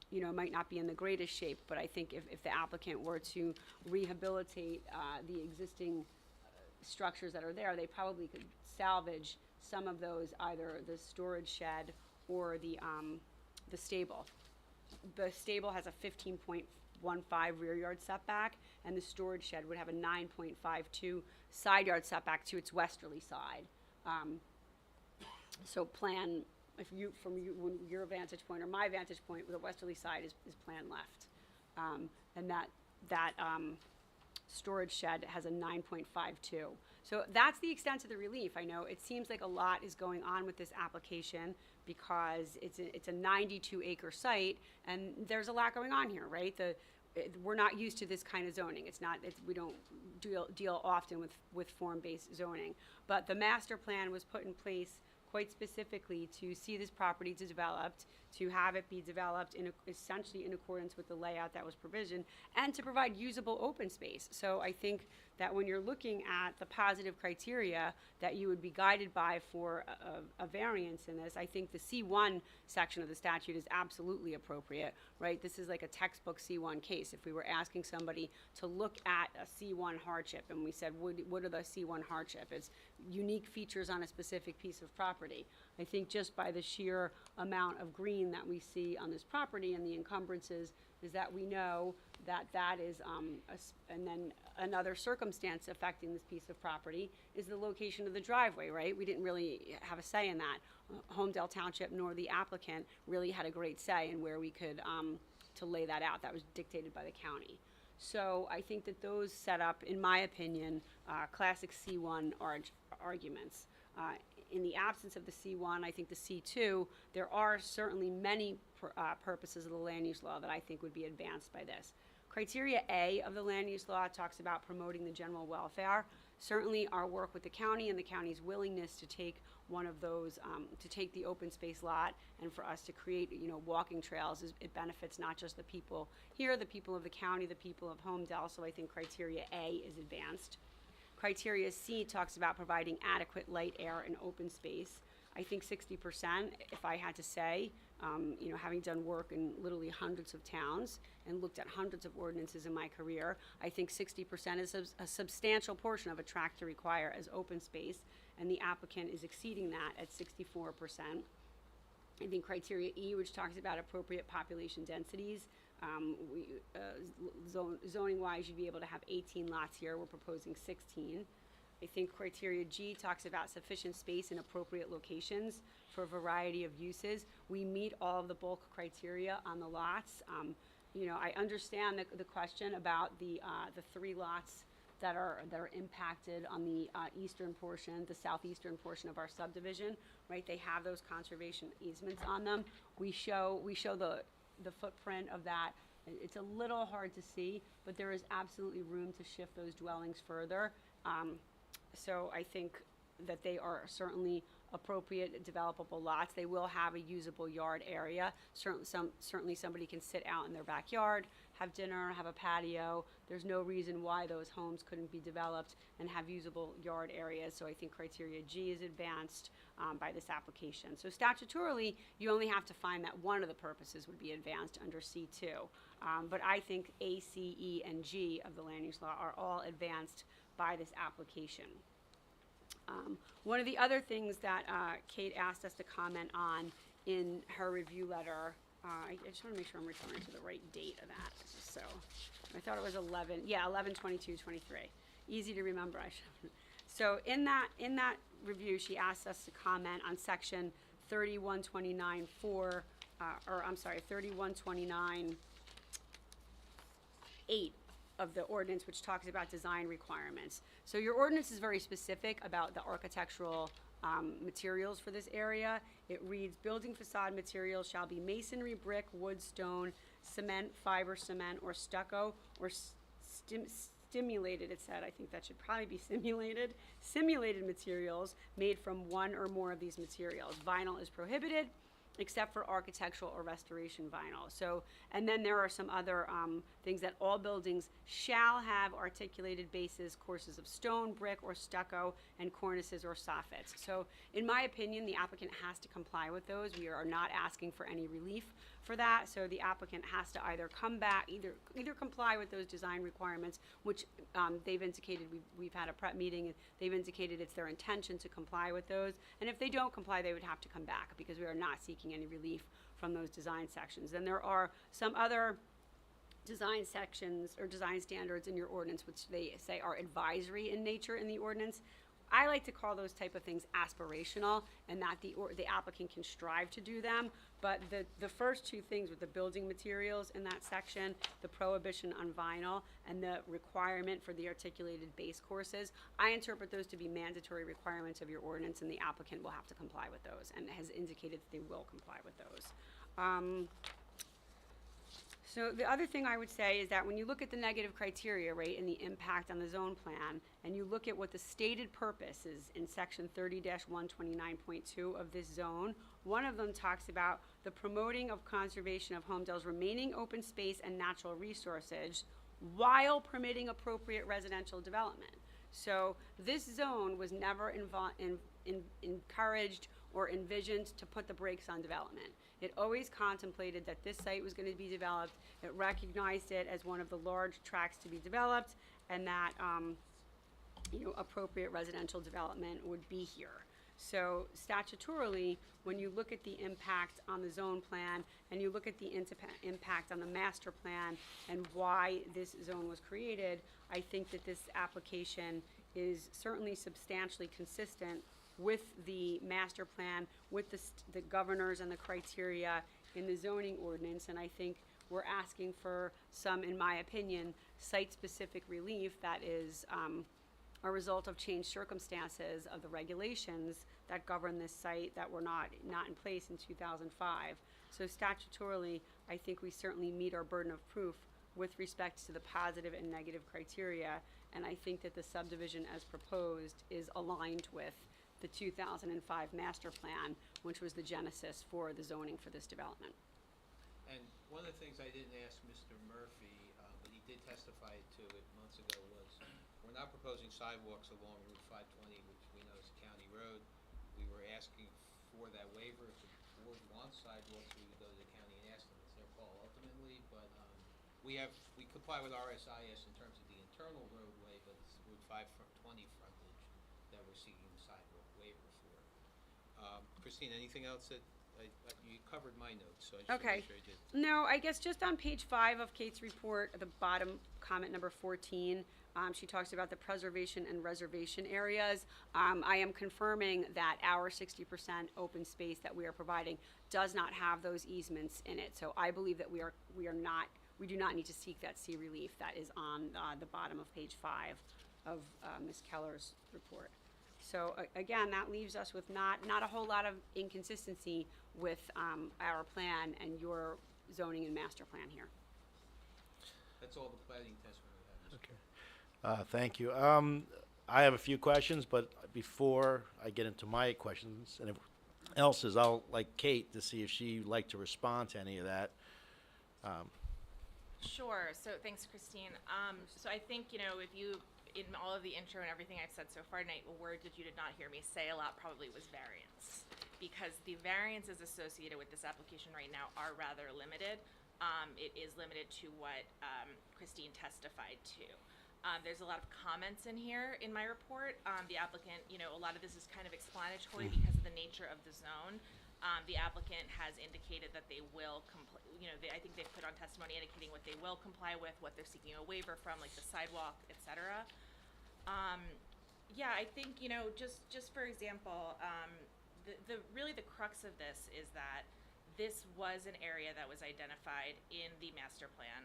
K: you know, might not be in the greatest shape, but I think if the applicant were to rehabilitate the existing structures that are there, they probably could salvage some of those, either the storage shed or the stable. The stable has a 15.15 rear yard setback, and the storage shed would have a 9.52 side yard setback to its westerly side. So plan, if you, from your vantage point or my vantage point, the westerly side is plan left. And that storage shed has a 9.52. So that's the extent of the relief. I know it seems like a lot is going on with this application because it's a 92-acre site, and there's a lot going on here, right? We're not used to this kind of zoning. We don't deal often with form-based zoning. But the master plan was put in place quite specifically to see this property developed, to have it be developed essentially in accordance with the layout that was provisioned, and to provide usable open space. So I think that when you're looking at the positive criteria that you would be guided by for a variance in this, I think the C1 section of the statute is absolutely appropriate, right? This is like a textbook C1 case. If we were asking somebody to look at a C1 hardship and we said, what are the C1 hardship? It's unique features on a specific piece of property. I think just by the sheer amount of green that we see on this property and the encumbrances is that we know that that is, and then another circumstance affecting this piece of property is the location of the driveway, right? We didn't really have a say in that. Holmdel Township nor the applicant really had a great say in where we could, to lay that out. That was dictated by the county. So I think that those set up, in my opinion, classic C1 arguments. In the absence of the C1, I think the C2, there are certainly many purposes of the land use law that I think would be advanced by this. Criteria A of the land use law talks about promoting the general welfare. Certainly our work with the county and the county's willingness to take one of those, to take the open space lot and for us to create, walking trails, it benefits not just the people here, the people of the county, the people of Holmdel, so I think criteria A is advanced. Criteria C talks about providing adequate light, air, and open space. I think 60%, if I had to say, having done work in literally hundreds of towns and looked at hundreds of ordinances in my career, I think 60% is a substantial portion of a tract to require as open space, and the applicant is exceeding that at 64%. I think criteria E, which talks about appropriate population densities, zoning-wise, you'd be able to have 18 lots here. We're proposing 16. I think criteria G talks about sufficient space in appropriate locations for a variety of uses. We meet all of the bulk criteria on the lots. I understand the question about the 3 lots that are impacted on the eastern portion, the southeastern portion of our subdivision, right? They have those conservation easements on them. We show the footprint of that. It's a little hard to see, but there is absolutely room to shift those dwellings further. So I think that they are certainly appropriate developable lots. They will have a usable yard area. Certainly somebody can sit out in their backyard, have dinner, have a patio. There's no reason why those homes couldn't be developed and have usable yard areas. So I think criteria G is advanced by this application. So statutorily, you only have to find that one of the purposes would be advanced under C2. But I think A, C, E, and G of the land use law are all advanced by this application. One of the other things that Kate asked us to comment on in her review letter, I just want to make sure I'm referring to the right date of that. So I thought it was 11/22/23. Easy to remember. I should. So in that review, she asked us to comment on section 3129(4), 3129(8) of the ordinance, which talks about design requirements. So your ordinance is very specific about the architectural materials for this area. It reads, building facade materials shall be masonry, brick, wood, stone, cement, fiber cement, or stucco, or stimulated, it said, I think that should probably be simulated materials made from one or more of these materials. Vinyl is prohibited, except for architectural or restoration vinyl. So, and then there are some other things that all buildings shall have articulated bases, courses of stone, brick, or stucco, and cornices or soffits. So, in my opinion, the applicant has to comply with those. We are not asking for any relief for that. So the applicant has to either come back, either comply with those design requirements, which they've indicated, we've had a prep meeting, and they've indicated it's their intention to comply with those. And if they don't comply, they would have to come back, because we are not seeking any relief from those design sections. And there are some other design sections or design standards in your ordinance which they say are advisory in nature in the ordinance. I like to call those type of things aspirational, and that the applicant can strive to do them. But the first two things with the building materials in that section, the prohibition on vinyl, and the requirement for the articulated base courses, I interpret those to be mandatory requirements of your ordinance, and the applicant will have to comply with those, and has indicated that they will comply with those. So the other thing I would say is that when you look at the negative criteria, right, and the impact on the zone plan, and you look at what the stated purpose is in section 30-129.2 of this zone, one of them talks about the promoting of conservation of Holmdel's remaining open space and natural resources while permitting appropriate residential development. So this zone was never encouraged or envisioned to put the brakes on development. It always contemplated that this site was going to be developed. It recognized it as one of the large tracts to be developed, and that appropriate residential development would be here. So statutorily, when you look at the impact on the zone plan, and you look at the impact on the master plan and why this zone was created, I think that this application is certainly substantially consistent with the master plan, with the governors and the criteria in the zoning ordinance. And I think we're asking for some, in my opinion, site-specific relief that is a result of changed circumstances of the regulations that govern this site that were not in place in 2005. So statutorily, I think we certainly meet our burden of proof with respect to the positive and negative criteria, and I think that the subdivision as proposed is aligned with the 2005 master plan, which was the genesis for the zoning for this development.
G: And one of the things I didn't ask Mr. Murphy, but he did testify to it months ago, was we're not proposing sidewalks along Route 520, which we know is a county road. We were asking for that waiver. If the board wants sidewalks, we would go to the county and ask them. It's their call ultimately, but we comply with RSIS in terms of the internal roadway, but it's Route 520 frontage that we're seeking the sidewalk waiver for. Christine, anything else that, you covered my notes, so I just want to
K: Okay.
G: make sure I did.
K: No, I guess just on page 5 of Kate's report, at the bottom, comment number 14, she talks about the preservation and reservation areas. I am confirming that our 60% open space that we are providing does not have those easements in it. So I believe that we do not need to seek that C relief that is on the bottom of page 5 of Ms. Keller's report. So again, that leaves us with not a whole lot of inconsistency with our plan and your zoning and master plan here.
G: That's all the planning testimony we have, Mr.
A: Thank you. I have a few questions, but before I get into my questions, and if else's, I'll like Kate to see if she'd like to respond to any of that.
D: Sure. So thanks, Christine. So I think, if you, in all of the intro and everything I've said so far tonight, a word that you did not hear me say a lot probably was variance. Because the variances associated with this application right now are rather limited. It is limited to what Christine testified to. There's a lot of comments in here in my report. The applicant, a lot of this is kind of explanatory because of the nature of the zone. The applicant has indicated that they will I think they've put on testimony indicating what they will comply with, what they're seeking a waiver from, like the sidewalk, et cetera. Yeah, I think, just for example, really the crux of this is that this was an area that was identified in the master plan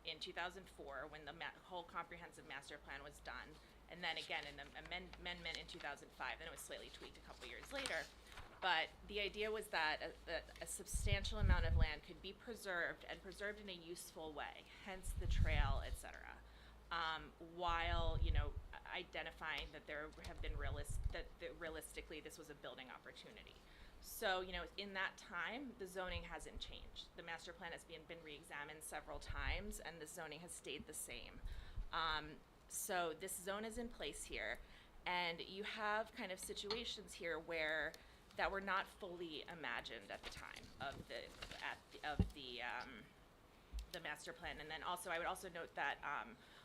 D: in 2004 when the whole comprehensive master plan was done, and then again in the amendment in 2005, and it was slightly tweaked a couple years later. But the idea was that a substantial amount of land could be preserved and preserved in a useful way, hence the trail, et cetera, while, identifying that there have been realistically this was a building opportunity. So, in that time, the zoning hasn't changed. The master plan has been re-examined several times, and the zoning has stayed the same. So this zone is in place here, and you have kind of situations here where that were not fully imagined at the time of the master plan. And then also, I would also note that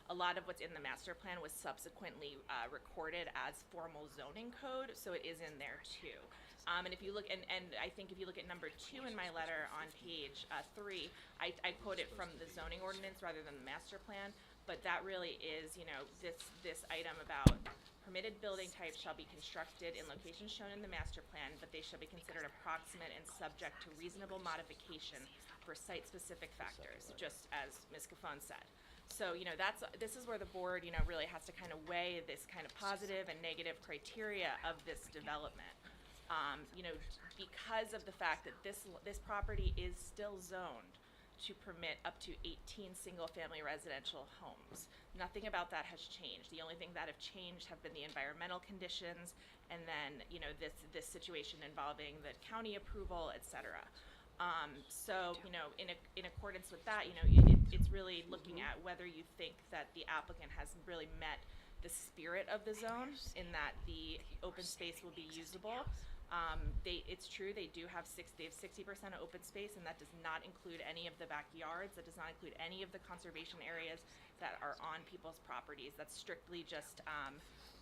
D: a lot of what's in the master plan was subsequently recorded as formal zoning code, so it is in there too. And if you look, and I think if you look at number 2 in my letter on page 3, I quote it from the zoning ordinance rather than the master plan, but that really is, this item about permitted building types shall be constructed in locations shown in the master plan, but they shall be considered approximate and subject to reasonable modification for site-specific factors, just as Ms. Caffone said. So, this is where the board, really has to kind of weigh this kind of positive and negative criteria of this development. Because of the fact that this property is still zoned to permit up to 18 single-family residential homes. Nothing about that has changed. The only thing that have changed have been the environmental conditions, and then, this situation involving the county approval, et cetera. So, in accordance with that, it's really looking at whether you think that the applicant has really met the spirit of the zone, in that the open space will be usable. It's true, they have 60% of open space, and that does not include any of the backyards. That does not include any of the conservation areas that are on people's properties. That's strictly just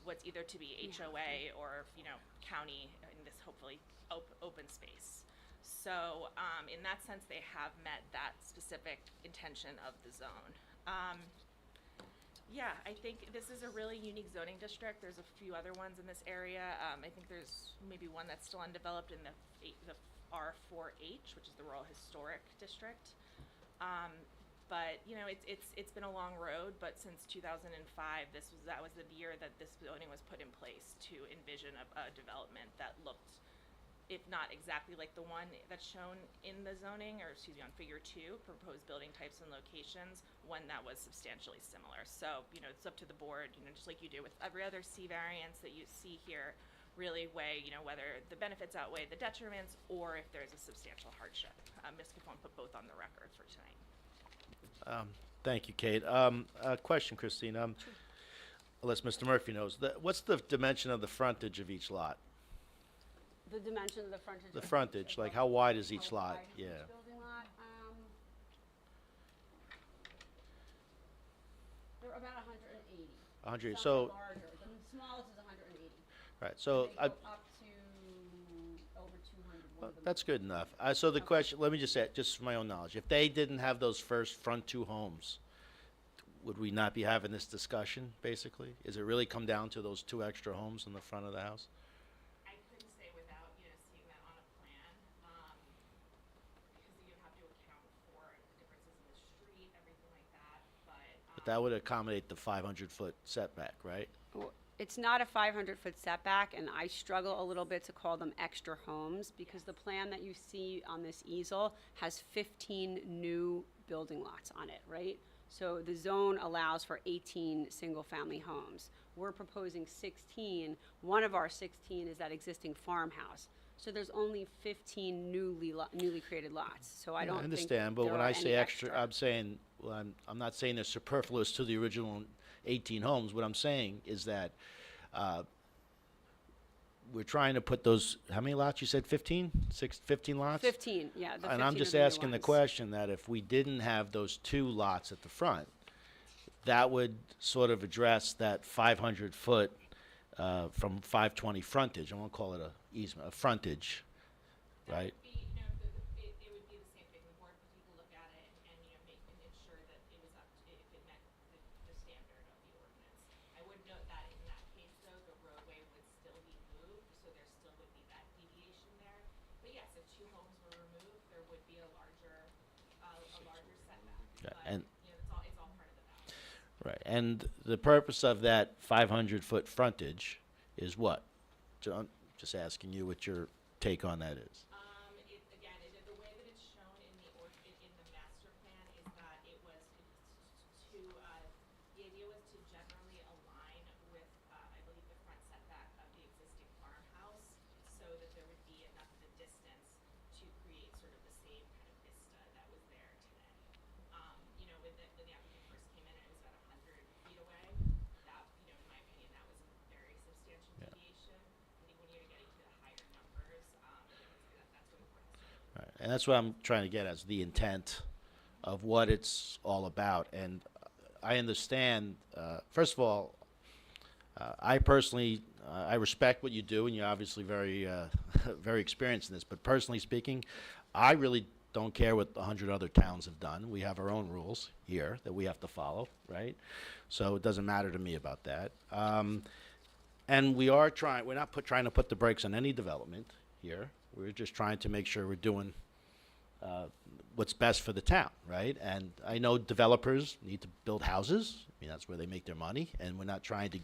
D: what's either to be HOA or, county, in this hopefully open space. So in that sense, they have met that specific intention of the zone. Yeah, I think this is a really unique zoning district. There's a few other ones in this area. I think there's maybe one that's still undeveloped in the R4H, which is the Rural Historic District. But it's been a long road. But since 2005, that was the year that this zoning was put in place to envision a development that looked, if not exactly like the one that's shown in the zoning, or excuse me, on figure 2, proposed building types and locations, one that was substantially similar. So, it's up to the board, just like you do with every other C variance that you see here, really weigh, whether the benefits outweigh the detriments or if there's a substantial hardship. Ms. Capone put both on the record for tonight.
A: Thank you, Kate. Question, Christine. Unless Mr. Murphy knows, what's the dimension of the frontage of each lot?
K: The dimension of the frontage.
A: The frontage, like how wide is each lot?
K: wide
A: Yeah.
K: each building lot, they're about 180.
A: 100.
K: Some
A: So,
K: are larger. The smallest is 180.
A: right. So
K: They go up to over 200. One of them.
A: that's good enough. So the question, let me just say, just for my own knowledge, if they didn't have those first front two homes, would we not be having this discussion, basically? Is it really come down to those two extra homes in the front of the house?
D: I couldn't say without, seeing that on a plan, because you have to account for the differences in the street, everything like that,
A: But that would accommodate the 500-foot setback, right?
K: Well, it's not a 500-foot setback, and I struggle a little bit to call them extra homes because the plan that you see on this easel has 15 new building lots on it, right? So the zone allows for 18 single-family homes. We're proposing 16. One of our 16 is that existing farmhouse. So there's only 15 newly created lots. So I don't think
A: understand, but
K: there
A: when
K: are
A: I say
K: any
A: extra, I'm saying, well, I'm not saying they're superfluous to the original 18 homes. What I'm saying is that we're trying to put those, how many lots? You said 15? 15 lots?
K: 15, yeah. The
A: And I'm
K: 15
A: just
K: are new
A: asking the
K: ones.
A: question that if we didn't have those two lots at the front, that would sort of address that 500-foot from 520 frontage. I won't call it a easement, a frontage, right?
D: It would be the same thing. The board would take a look at it and ensure that it was up to, if it met the standard of the ordinance. I would note that in that case, though, the roadway would still be moved, so there still would be that deviation there. But yes, if two homes were removed, there would be a larger setback.
A: Yeah,
D: But,
A: and-
D: it's all part of the balance.
A: Right, and the purpose of that 500-foot frontage is what? Just asking you what your take on that is.
D: The way that it's shown in the master plan is that the idea was to generally align with, I believe, the front setback of the existing farmhouse, so that there would be enough of a distance to create sort of the same kind of vista that was there today. When the applicant first came in, it was about 100 feet away. That, in my opinion, that was a very substantial deviation. I think when you're getting to the higher numbers, that's what the board has to do.
A: Right, and that's what I'm trying to get at, is the intent of what it's all about. And I understand, first of all, I personally, I respect what you do, and you're obviously very, very experienced in this. But personally speaking, I really don't care what 100 other towns have done. We have our own rules here that we have to follow, right? So it doesn't matter to me about that. And we are trying, we're not trying to put the brakes on any development here. We're just trying to make sure we're doing what's best for the town, right? And I know developers need to build houses. I mean, that's where they make their money, and we're not trying to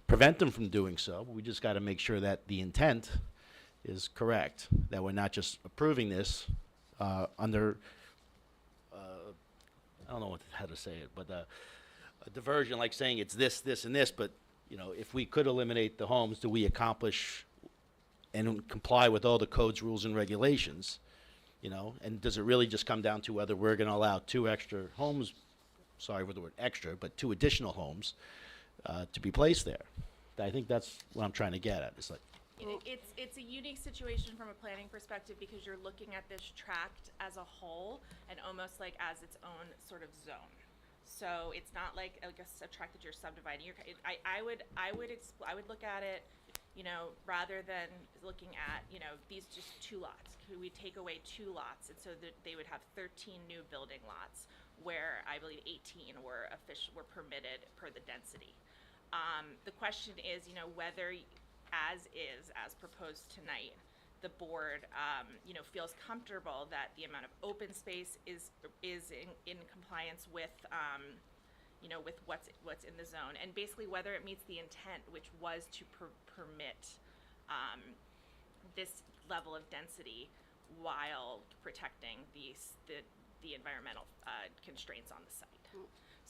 A: prevent them from doing so. We just got to make sure that the intent is correct, that we're not just approving this under, I don't know how to say it, but a diversion, like saying it's this, this, and this, but, if we could eliminate the homes, do we accomplish and comply with all the codes, rules, and regulations? And does it really just come down to whether we're going to allow two extra homes, sorry for the word extra, but two additional homes to be placed there? I think that's what I'm trying to get at. It's like,
D: It's a unique situation from a planning perspective because you're looking at this tract as a whole and almost like as its own sort of zone. So it's not like a tract that you're subdividing. I would look at it, rather than looking at, these just two lots. Could we take away two lots, and so that they would have 13 new building lots, where I believe 18 were permitted per the density. The question is, whether as proposed tonight, the board, feels comfortable that the amount of open space is in compliance with, with what's in the zone, and basically whether it meets the intent, which was to permit this level of density while protecting the the environmental constraints on the site.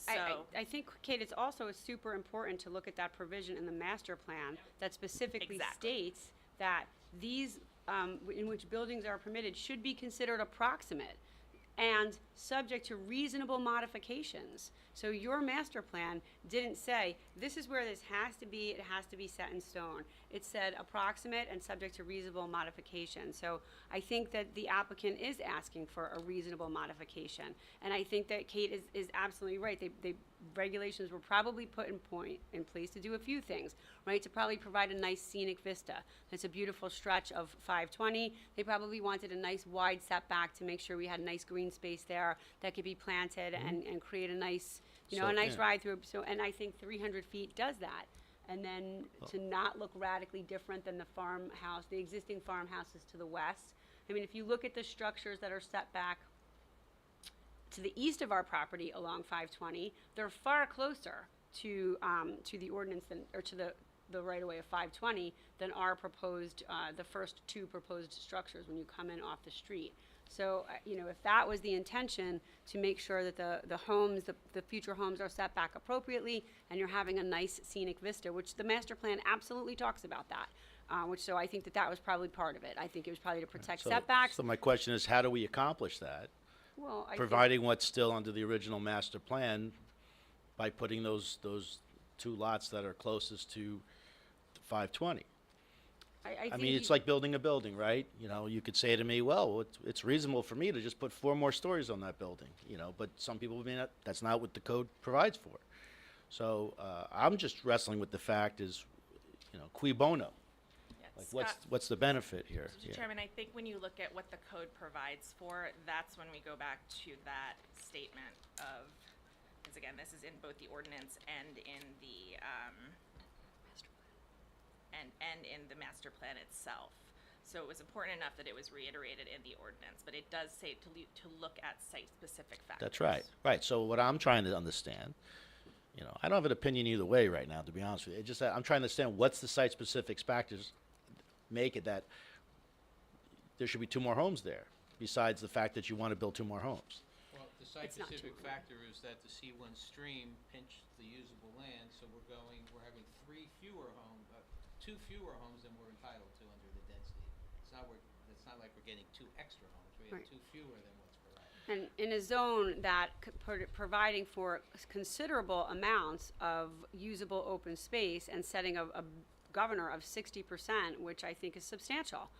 K: I,
D: So,
K: I think, Kate, it's also super important to look at that provision in the master plan that specifically
D: Exactly.
K: states that these, in which buildings are permitted should be considered approximate and subject to reasonable modifications. So your master plan didn't say, this is where this has to be, it has to be set in stone. It said approximate and subject to reasonable modification. So I think that the applicant is asking for a reasonable modification. And I think that Kate is absolutely right. They regulations were probably put in place to do a few things, right? To probably provide a nice scenic vista. It's a beautiful stretch of 520. They probably wanted a nice wide setback to make sure we had a nice green space there that could be planted and create a nice,
A: So,
K: a nice
A: yeah.
K: ride through. So, and I think 300 feet does that. And then to not look radically different than the farmhouse, the existing farmhouses to the west. I mean, if you look at the structures that are set back to the east of our property along 520, they're far closer to the ordinance than, or to the right-of-way of 520 than our proposed, the first two proposed structures when you come in off the street. So, if that was the intention, to make sure that the homes, the future homes are set back appropriately, and you're having a nice scenic vista, which the master plan absolutely talks about that. So I think that was probably part of it. I think it was probably to protect setbacks.
A: So my question is, how do we accomplish that?
K: Well, I think-
A: Providing what's still under the original master plan by putting those two lots that are closest to 520. I mean, it's like building a building, right? You could say to me, well, it's reasonable for me to just put 4 more stories on that building, but some people may not, that's not what the code provides for. So, I'm just wrestling with the fact is, cui bono? Like, what's the benefit here?
D: Mr. Chairman, I think when you look at what the code provides for, that's when we go back to that statement of, because again, this is in both the ordinance and in the, and in the master plan itself. So it was important enough that it was reiterated in the ordinance, but it does say to look at site-specific factors.
A: That's right, right. So what I'm trying to understand, I don't have an opinion either way right now, to be honest with you. It's just that I'm trying to understand what's the site-specific factors make it that there should be 2 more homes there, besides the fact that you want to build 2 more homes.
G: Well, the
K: It's not
G: site-specific
K: too-
G: factor is that the C1 stream pinched the usable land, so we're having 2 fewer homes than we're entitled to under the density. It's not like we're getting 2 extra homes, we have
K: Right.
G: 2 fewer than what's provided.
K: And in a zone that providing for considerable amounts of usable open space and setting a governor of 60%, which I think is substantial,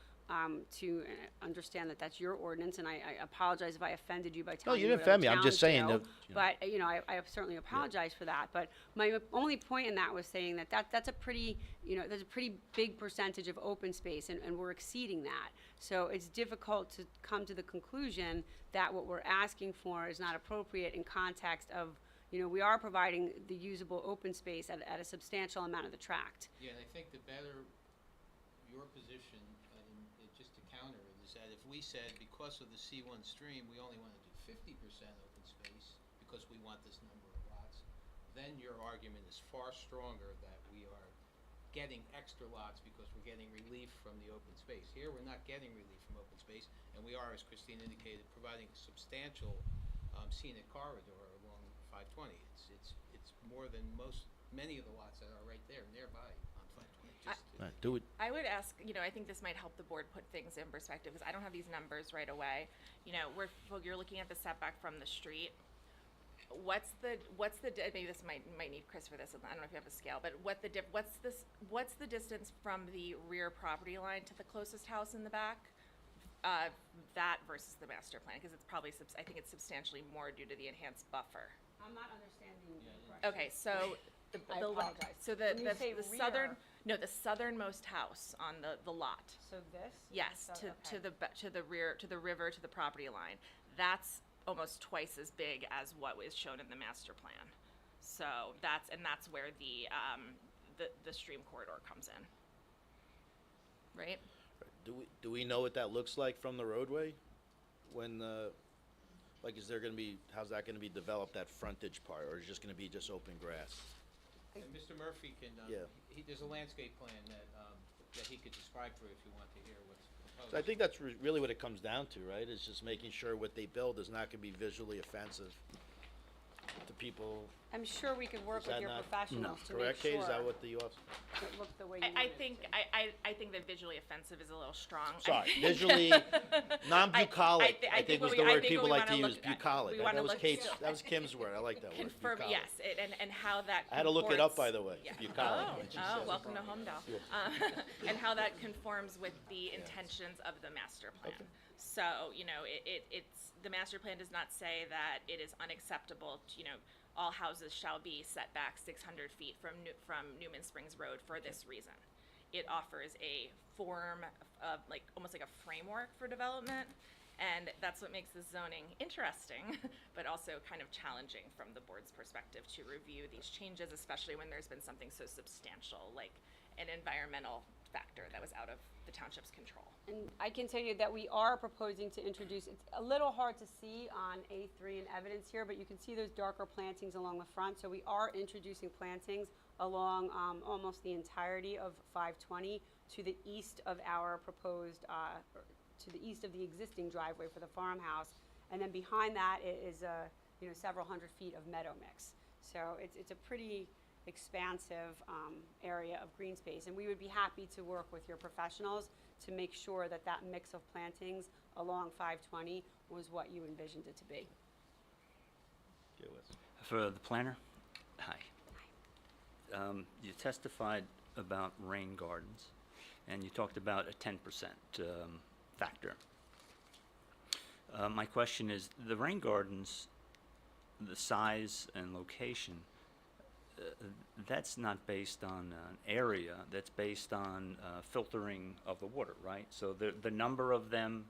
K: to understand that that's your ordinance, and I apologize if I offended you by telling
A: you
K: you
A: didn't
K: what I
A: offend me. I'm
K: was
A: just
K: down
A: saying
K: to.
A: that,
K: But, I certainly apologize for that. But my only point in that was saying that's a pretty, there's a pretty big percentage of open space, and we're exceeding that. So it's difficult to come to the conclusion that what we're asking for is not appropriate in context of, we are providing the usable open space at a substantial amount of the tract.
G: Yeah, and I think your position, just to counter it, is that if we said because of the C1 stream, we only want to do 50% open space because we want this number of lots, then your argument is far stronger that we are getting extra lots because we're getting relief from the open space. Here, we're not getting relief from open space, and we are, as Christine indicated, providing substantial scenic corridor along 520. It's more than many of the lots that are right there nearby on 520.
A: Right, do it.
D: I would ask, I think this might help the board put things in perspective, because I don't have these numbers right away. You're looking at the setback from the street. Maybe this might need Chris for this, I don't know if you have a scale, but what's the distance from the rear property line to the closest house in the back? That versus the master plan, because it's probably, I think it's substantially more due to the enhanced buffer.
K: I'm not understanding the question.
D: Okay, so
K: I apologize.
D: So
K: When you say
D: the
K: rear-
D: the southernmost house on the lot.
K: So this?
D: Yes, to the rear, to the river, to the property line. That's almost twice as big as what is shown in the master plan. So that's where the stream corridor comes in. Right?
A: Do we know what that looks like from the roadway? When how's that gonna be developed, that frontage part, or is it just gonna be just open grass?
G: And Mr. Murphy can,
A: Yeah.
G: there's a landscape plan that he could describe for you if you want to hear what's
A: So I think that's really what it comes down to, right? Is just making sure what they build is not gonna be visually offensive to people.
K: I'm sure we could work
A: Is
K: with
A: that
K: your
A: not
K: professionals to make
A: correct, Kate?
K: sure
A: Is that what the officer?
K: it looked the way you want
D: I
K: it
D: think,
K: to.
D: I think that visually offensive is a little strong. I
A: Sorry,
D: think-
A: visually non-bucolic, I think was
D: what
A: the
D: we- I
A: word
D: think
A: people
D: what we
A: like to
D: wanna
A: use,
D: look at-
A: bucolic.
D: we
A: That
D: wanna
A: was
D: look-
A: Kate's, that was Kim's word, I like that word,
D: Confirm,
A: bucolic.
D: yes, and how that
A: I had to look it up,
D: comports-
A: by the way,
D: Yeah.
A: bucolic.
D: Oh,
A: when she
D: oh,
A: said it.
D: welcome to Holmdel. And how that conforms with the intentions of the master plan.
A: Okay.
D: So, you know, it's, the master plan does not say that it is unacceptable, to, you know, all houses shall be set back 600 feet from Newman Springs Road for this reason. It offers a form of, like, almost like a framework for development, and that's what makes this zoning interesting, but also kind of challenging from the board's perspective to review these changes, especially when there's been something so substantial, like an environmental factor that was out of the township's control.
K: And I can tell you that we are proposing to introduce, it's a little hard to see on A3 in evidence here, but you can see those darker plantings along the front. So we are introducing plantings along almost the entirety of 520 to the east of our proposed, to the east of the existing driveway for the farmhouse. And then behind that is, you know, several hundred feet of meadow mix. So it's a pretty expansive area of green space, and we would be happy to work with your professionals to make sure that that mix of plantings along 520 was what you envisioned it to be.
A: Get with.
E: For the planner, hi. You testified about rain gardens, and you talked about a 10% factor. My question is, the rain gardens, the size and location, that's not based on an area, that's based on filtering of the water, right? So the number of them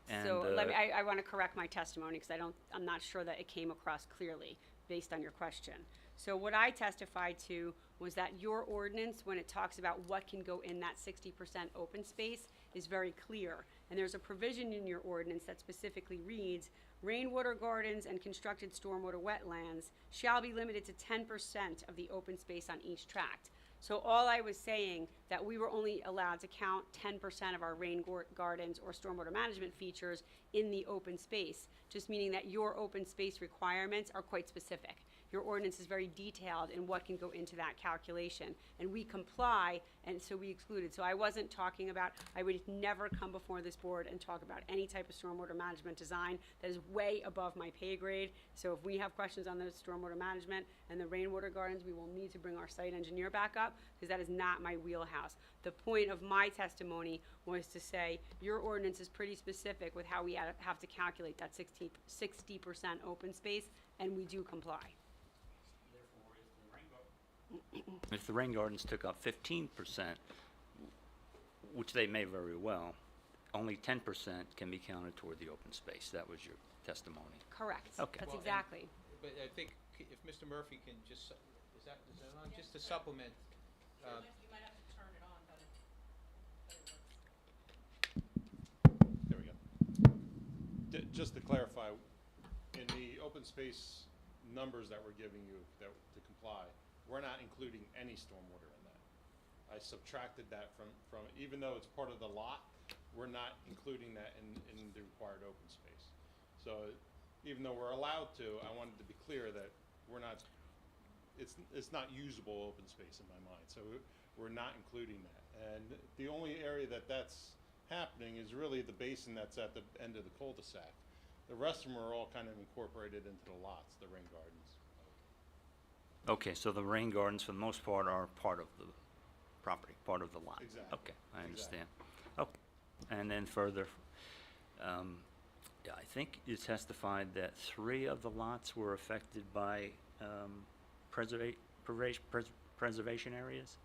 E: and...
K: So I want to correct my testimony because I'm not sure that it came across clearly based on your question. So what I testified to was that your ordinance, when it talks about what can go in that 60% open space, is very clear. And there's a provision in your ordinance that specifically reads, rainwater gardens and constructed stormwater wetlands shall be limited to 10% of the open space on each tract. So all I was saying that we were only allowed to count 10% of our rain gardens or stormwater management features in the open space, just meaning that your open space requirements are quite specific. Your ordinance is very detailed in what can go into that calculation, and we comply, and so we excluded. So I wasn't talking about, I would never come before this board and talk about any type of stormwater management design that is way above my pay grade. So if we have questions on the stormwater management and the rainwater gardens, we will need to bring our site engineer back up, because that is not my wheelhouse. The point of my testimony was to say, your ordinance is pretty specific with how we have to calculate that 60% open space, and we do comply.
E: If the rain gardens took up 15%, which they may very well, only 10% can be counted toward the open space. That was your testimony.
K: Correct.
E: Okay.
K: That's
G: Well, and-
K: exactly.
G: But I think if Mr. Murphy can just, is that on, just to supplement,
B: You might have to turn it on, but it works.
H: There we go. Just to clarify, in the open space numbers that we're giving you to comply, we're not including any stormwater in that. I subtracted that from even though it's part of the lot, we're not including that in the required open space. So even though we're allowed to, I wanted to be clear that we're not, it's not usable open space in my mind. So we're not including that. And the only area that's happening is really the basin that's at the end of the cul-de-sac. The rest of them are all kind of incorporated into the lots, the rain gardens.
E: Okay, so the rain gardens, for the most part, are part of the property, part of the lot?
H: Exactly.
E: Okay, I understand. Okay, and then further, yeah, I think you testified that 3 of the lots were affected by preservation areas?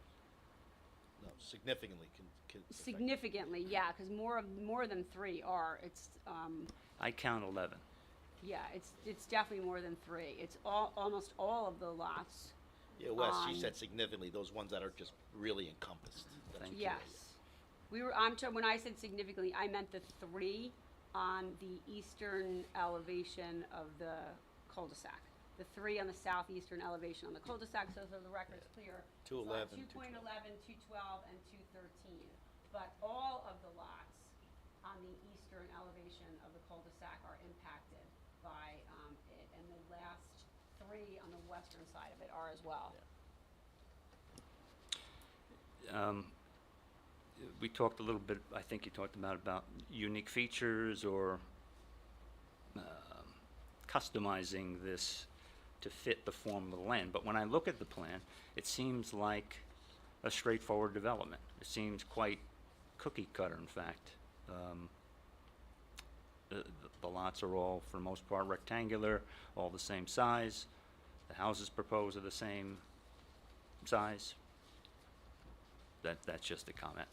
A: No, significantly affect-
K: Significantly, yeah, because more than 3 are. It's
E: I count 11.
K: yeah, it's definitely more than 3. It's almost all of the lots.
A: Yeah, Wes, she said significantly, those ones that are just really encompassed. That's
E: Thank
A: what
E: you.
K: Yes. When I said significantly, I meant the 3 on the eastern elevation of the cul-de-sac. The 3 on the southeastern elevation on the cul-de-sac, so the record's clear.
A: 211,
K: 2.11, 212, and 213. But all of the lots on the eastern elevation of the cul-de-sac are impacted by it, and the last 3 on the western side of it are as well.
E: We talked a little bit, I think you talked about unique features or customizing this to fit the form of the land. But when I look at the plan, it seems like a straightforward development. It seems quite cookie cutter, in fact. The lots are all, for the most part, rectangular, all the same size. The houses proposed are the same size. That's just a comment.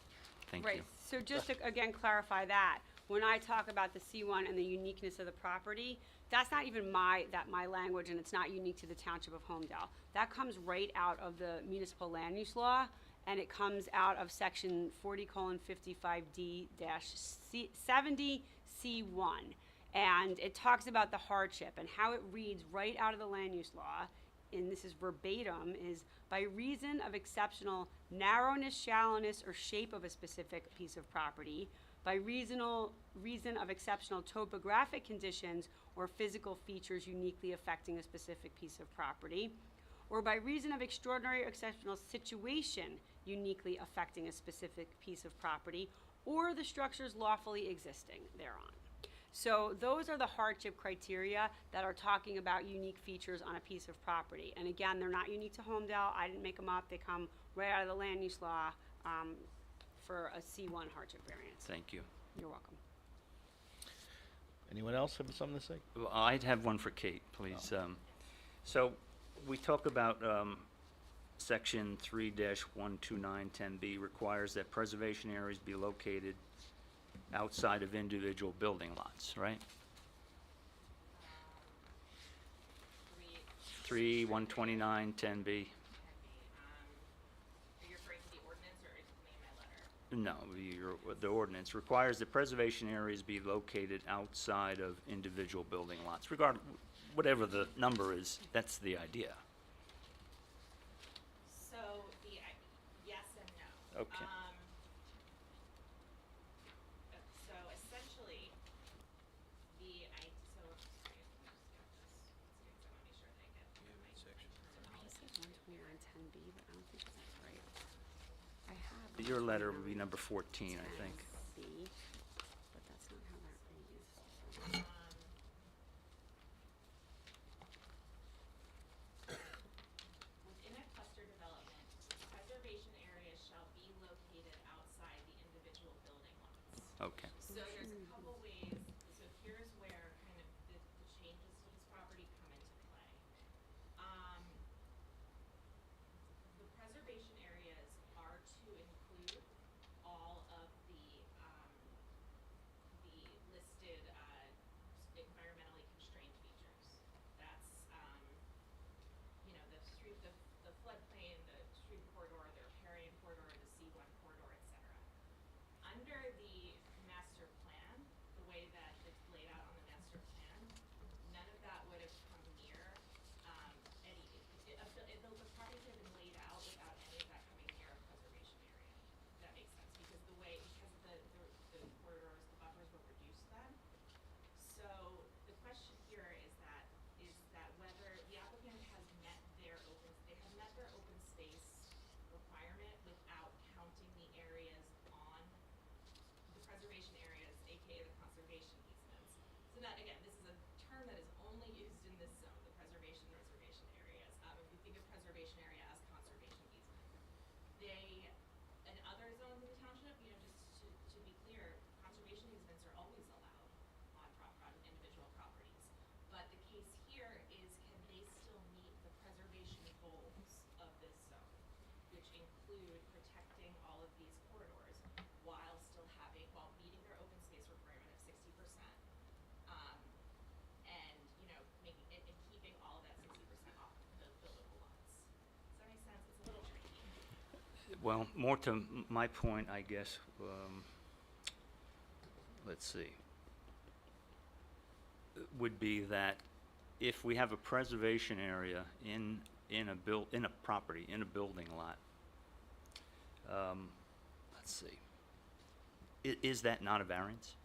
E: Thank you.
K: Right, so just to, again, clarify that, when I talk about the C1 and the uniqueness of the property, that's not even my language, and it's not unique to the Township of Holmdel. That comes right out of the municipal land use law, and it comes out of section 40:55D-70C1. And it talks about the hardship, and how it reads right out of the land use law, and this is verbatim, is by reason of exceptional narrowness, shallowness, or shape of a specific piece of property, by reason of exceptional topographic conditions or physical features uniquely affecting a specific piece of property, or by reason of extraordinary or exceptional situation uniquely affecting a specific piece of property, or the structures lawfully existing thereon. So those are the hardship criteria that are talking about unique features on a piece of property. And again, they're not unique to Holmdel. I didn't make them up. They come right out of the land use law for a C1 hardship variance.
E: Thank you.
K: You're welcome.
A: Anyone else have something to say?
E: Well, I'd have one for Kate, please. So we talk about section 3-12910B requires that preservation areas be located outside of individual building lots, right? 3-12910B.
D: Are you referring to the ordinance or in my letter?
E: No, the ordinance requires that preservation areas be located outside of individual building lots. Whatever the number is, that's the idea.
D: So yes and no.
E: Okay.
D: So essentially, so let me just get this. I want to make sure that I get
K: I said 12910B, but I don't think that's right. I have.
E: Your letter would be number 14, I think.
K: B, but that's not how that reads.
D: Within a cluster development, preservation areas shall be located outside the individual building lots.
E: Okay.
D: So there's a couple ways, so here's where kind of the changes to this property come into play. The preservation areas are to include all of the listed, environmentally constrained features. That's, the floodplain, the stream corridor, the riparian corridor, the C1 corridor, et cetera. Under the master plan, the way that it's laid out on the master plan, none of that would have come near, the property could have been laid out without any of that coming near a preservation area. If that makes sense, because the corridors, the buffers were reduced then. So the question here is that whether the applicant has met their open space requirement without counting the areas on the preservation areas, AKA the conservation easements. So that, again, this is a term that is only used in this zone, the preservation areas. If you think of preservation area as conservation easement, in other zones of the township, just to be clear, conservation easements are always allowed on individual properties. But the case here is, can they still meet the preservation goals of this zone, which include protecting all of these corridors while meeting their open space requirement of 60%, and keeping all of that 60% off the buildable lots. Does that make sense? It's a little tricky.
E: Well, more to my point, I guess, let's see, would be that if we have a preservation area in a property, in a building lot, let's see, is that not a variance?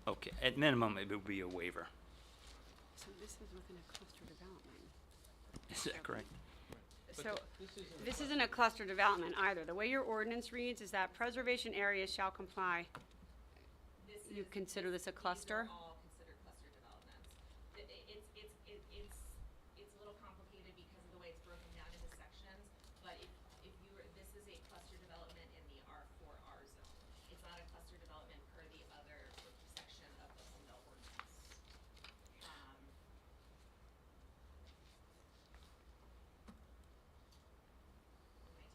E: Okay, at minimum, it would be a waiver.
K: So this is within a cluster development.
E: Is that correct?
K: So, this isn't a cluster development either. The way your ordinance reads is that preservation areas shall comply. You consider this a cluster?
D: These are all considered cluster developments. It's a little complicated because of the way it's broken down into sections, but if you were, this is a cluster development in the R4R zone. It's not a cluster development per the other section of the Holmdel ordinance. I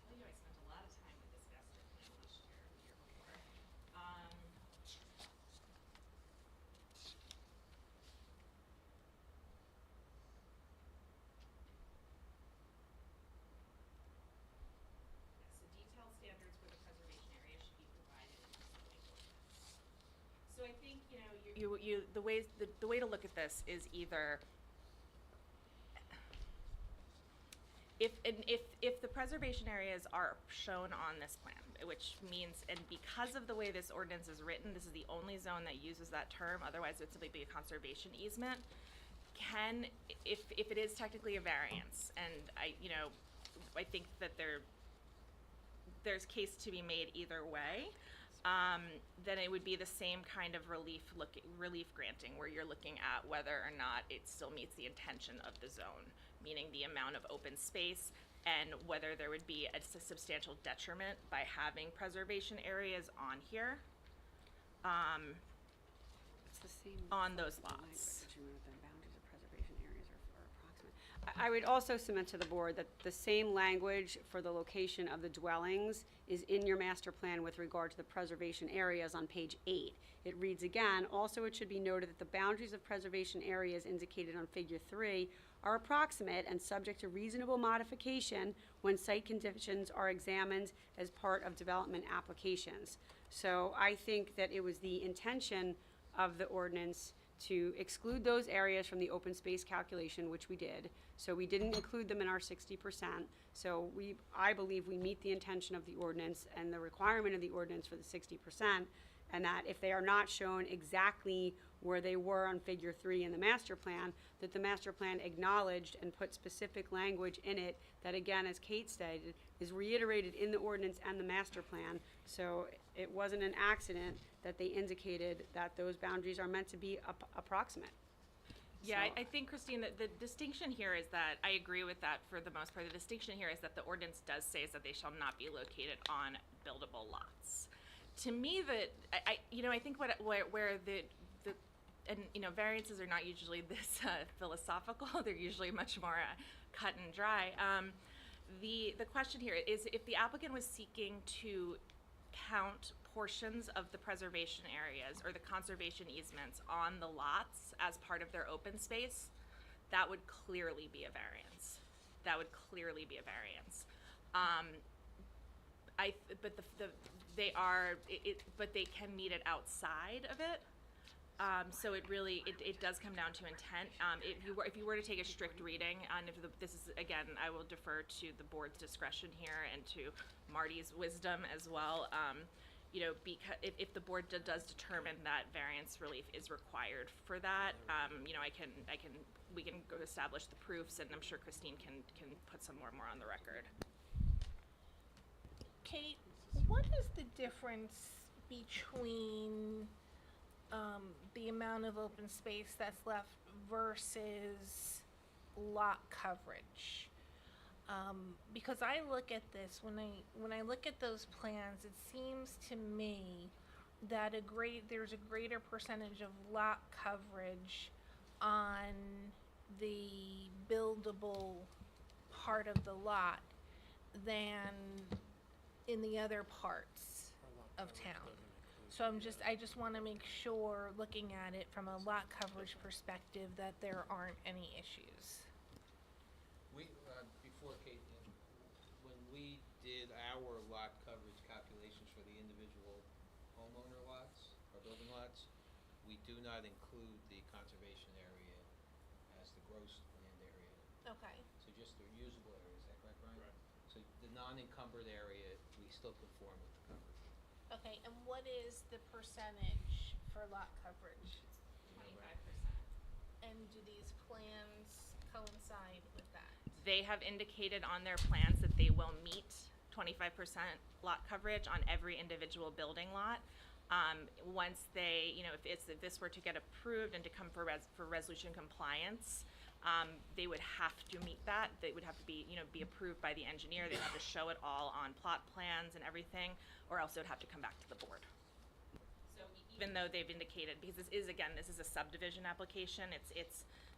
D: tell you, I spent a lot of time with this master plan last year, the year before. So detailed standards for the preservation area should be provided in the zoning ordinance. So I think, the way to look at this is either if the preservation areas are shown on this plan, which means, and because of the way this ordinance is written, this is the only zone that uses that term, otherwise it would simply be a conservation easement, if it is technically a variance, and I think that there's case to be made either way, then it would be the same kind of relief granting, where you're looking at whether or not it still meets the intention of the zone, meaning the amount of open space, and whether there would be a substantial detriment by having preservation areas on here,
K: It's the same.
D: on those
K: language,
D: lots.
K: which you wrote, the boundaries of preservation areas are approximate. I would also submit to the board that the same language for the location of the dwellings is in your master plan with regard to the preservation areas on page 8. It reads again, also it should be noted that the boundaries of preservation areas indicated on figure 3 are approximate and subject to reasonable modification when site conditions are examined as part of development applications. So I think that it was the intention of the ordinance to exclude those areas from the open space calculation, which we did. So we didn't include them in our 60%. So I believe we meet the intention of the ordinance and the requirement of the ordinance for the 60%, and that if they are not shown exactly where they were on figure 3 in the master plan, that the master plan acknowledged and put specific language in it that, again, as Kate stated, is reiterated in the ordinance and the master plan. So it wasn't an accident that they indicated that those boundaries are meant to be approximate.
D: Yeah,
K: So-
D: I think, Christine, that the distinction here is that, I agree with that for the most part. The distinction here is that the ordinance does say is that they shall not be located on buildable lots. To me, I think where variances are not usually this philosophical. They're usually much more cut and dry. The question here is, if the applicant was seeking to count portions of the preservation areas or the conservation easements on the lots as part of their open space, that would clearly be a variance. But they can meet it outside of it. So it does come down to intent. If you were to take a strict reading, and this is, again, I will defer to the board's discretion here and to Marty's wisdom as well. Because if the board does determine that variance relief is required for that, we can go establish the proofs, and I'm sure Christine can put some more on the record.
J: Kate, what is the difference between the amount of open space that's left versus lot coverage? Because I look at this, when I look at those plans, it seems to me that there's a greater percentage of lot coverage on the buildable part of the lot than in the other parts of town. So I just want to make sure, looking at it from a lot coverage perspective, that there aren't any issues.
G: Before Kate, when we did our lot coverage calculations for the individual homeowner lots, or building lots, we do not include the conservation area as the gross land area.
J: Okay.
G: So just the usable area, is that correct, Brian? Right. So the non-encumbered area, we still conform with the coverage.
J: Okay, and what is the percentage for lot coverage?
D: 25%.
J: And do these plans coincide with that?
D: They have indicated on their plans that they will meet 25% lot coverage on every individual building lot. Once they, if this were to get approved and to come for resolution compliance, they would have to meet that. They would have to be approved by the engineer. They'd have to show it all on plot plans and everything, or else it would have to come back to the board. So even though they've indicated, because this is a subdivision application,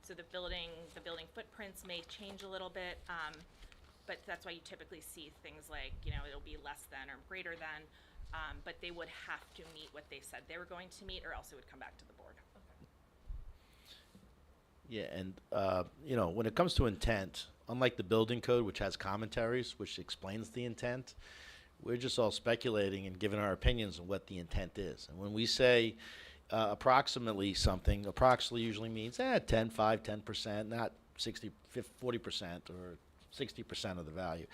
D: so the building footprints may change a little bit, but that's why you typically see things like, it'll be less than or greater than, but they would have to meet what they said they were going to meet, or else it would come back to the board.
A: Yeah, and, when it comes to intent, unlike the building code, which has commentaries, which explains the intent, we're just all speculating and giving our opinions on what the intent is. And when we say approximately something, approximately usually means 10, 5, 10%, not 60, 50, 40% or 60% of the value.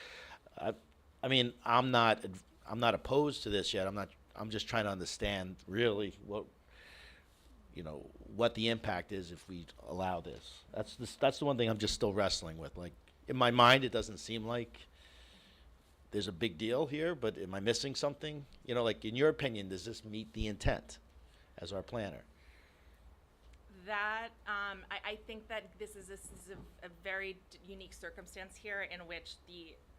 A: I mean, I'm not opposed to this yet. I'm just trying to understand really what the impact is if we allow this. That's the one thing I'm just still wrestling with. Like, in my mind, it doesn't seem like there's a big deal here, but am I missing something? Like, in your opinion, does this meet the intent as our planner?
D: That, I think that this is a very unique circumstance here in which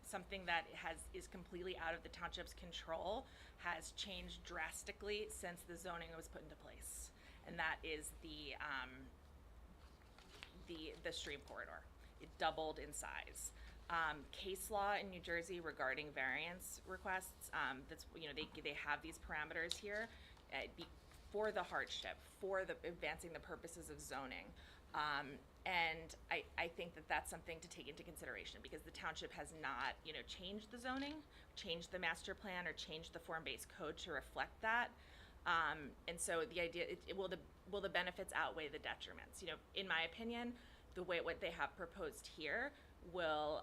D: something that is completely out of the township's control has changed drastically since the zoning was put into place. And that is the stream corridor. It doubled in size. Case law in New Jersey regarding variance requests, they have these parameters here for the hardship, for advancing the purposes of zoning. And I think that that's something to take into consideration, because the township has not, changed the zoning, changed the master plan, or changed the form-based code to reflect that. And so the idea, will the benefits outweigh the detriments? In my opinion, what they have proposed here will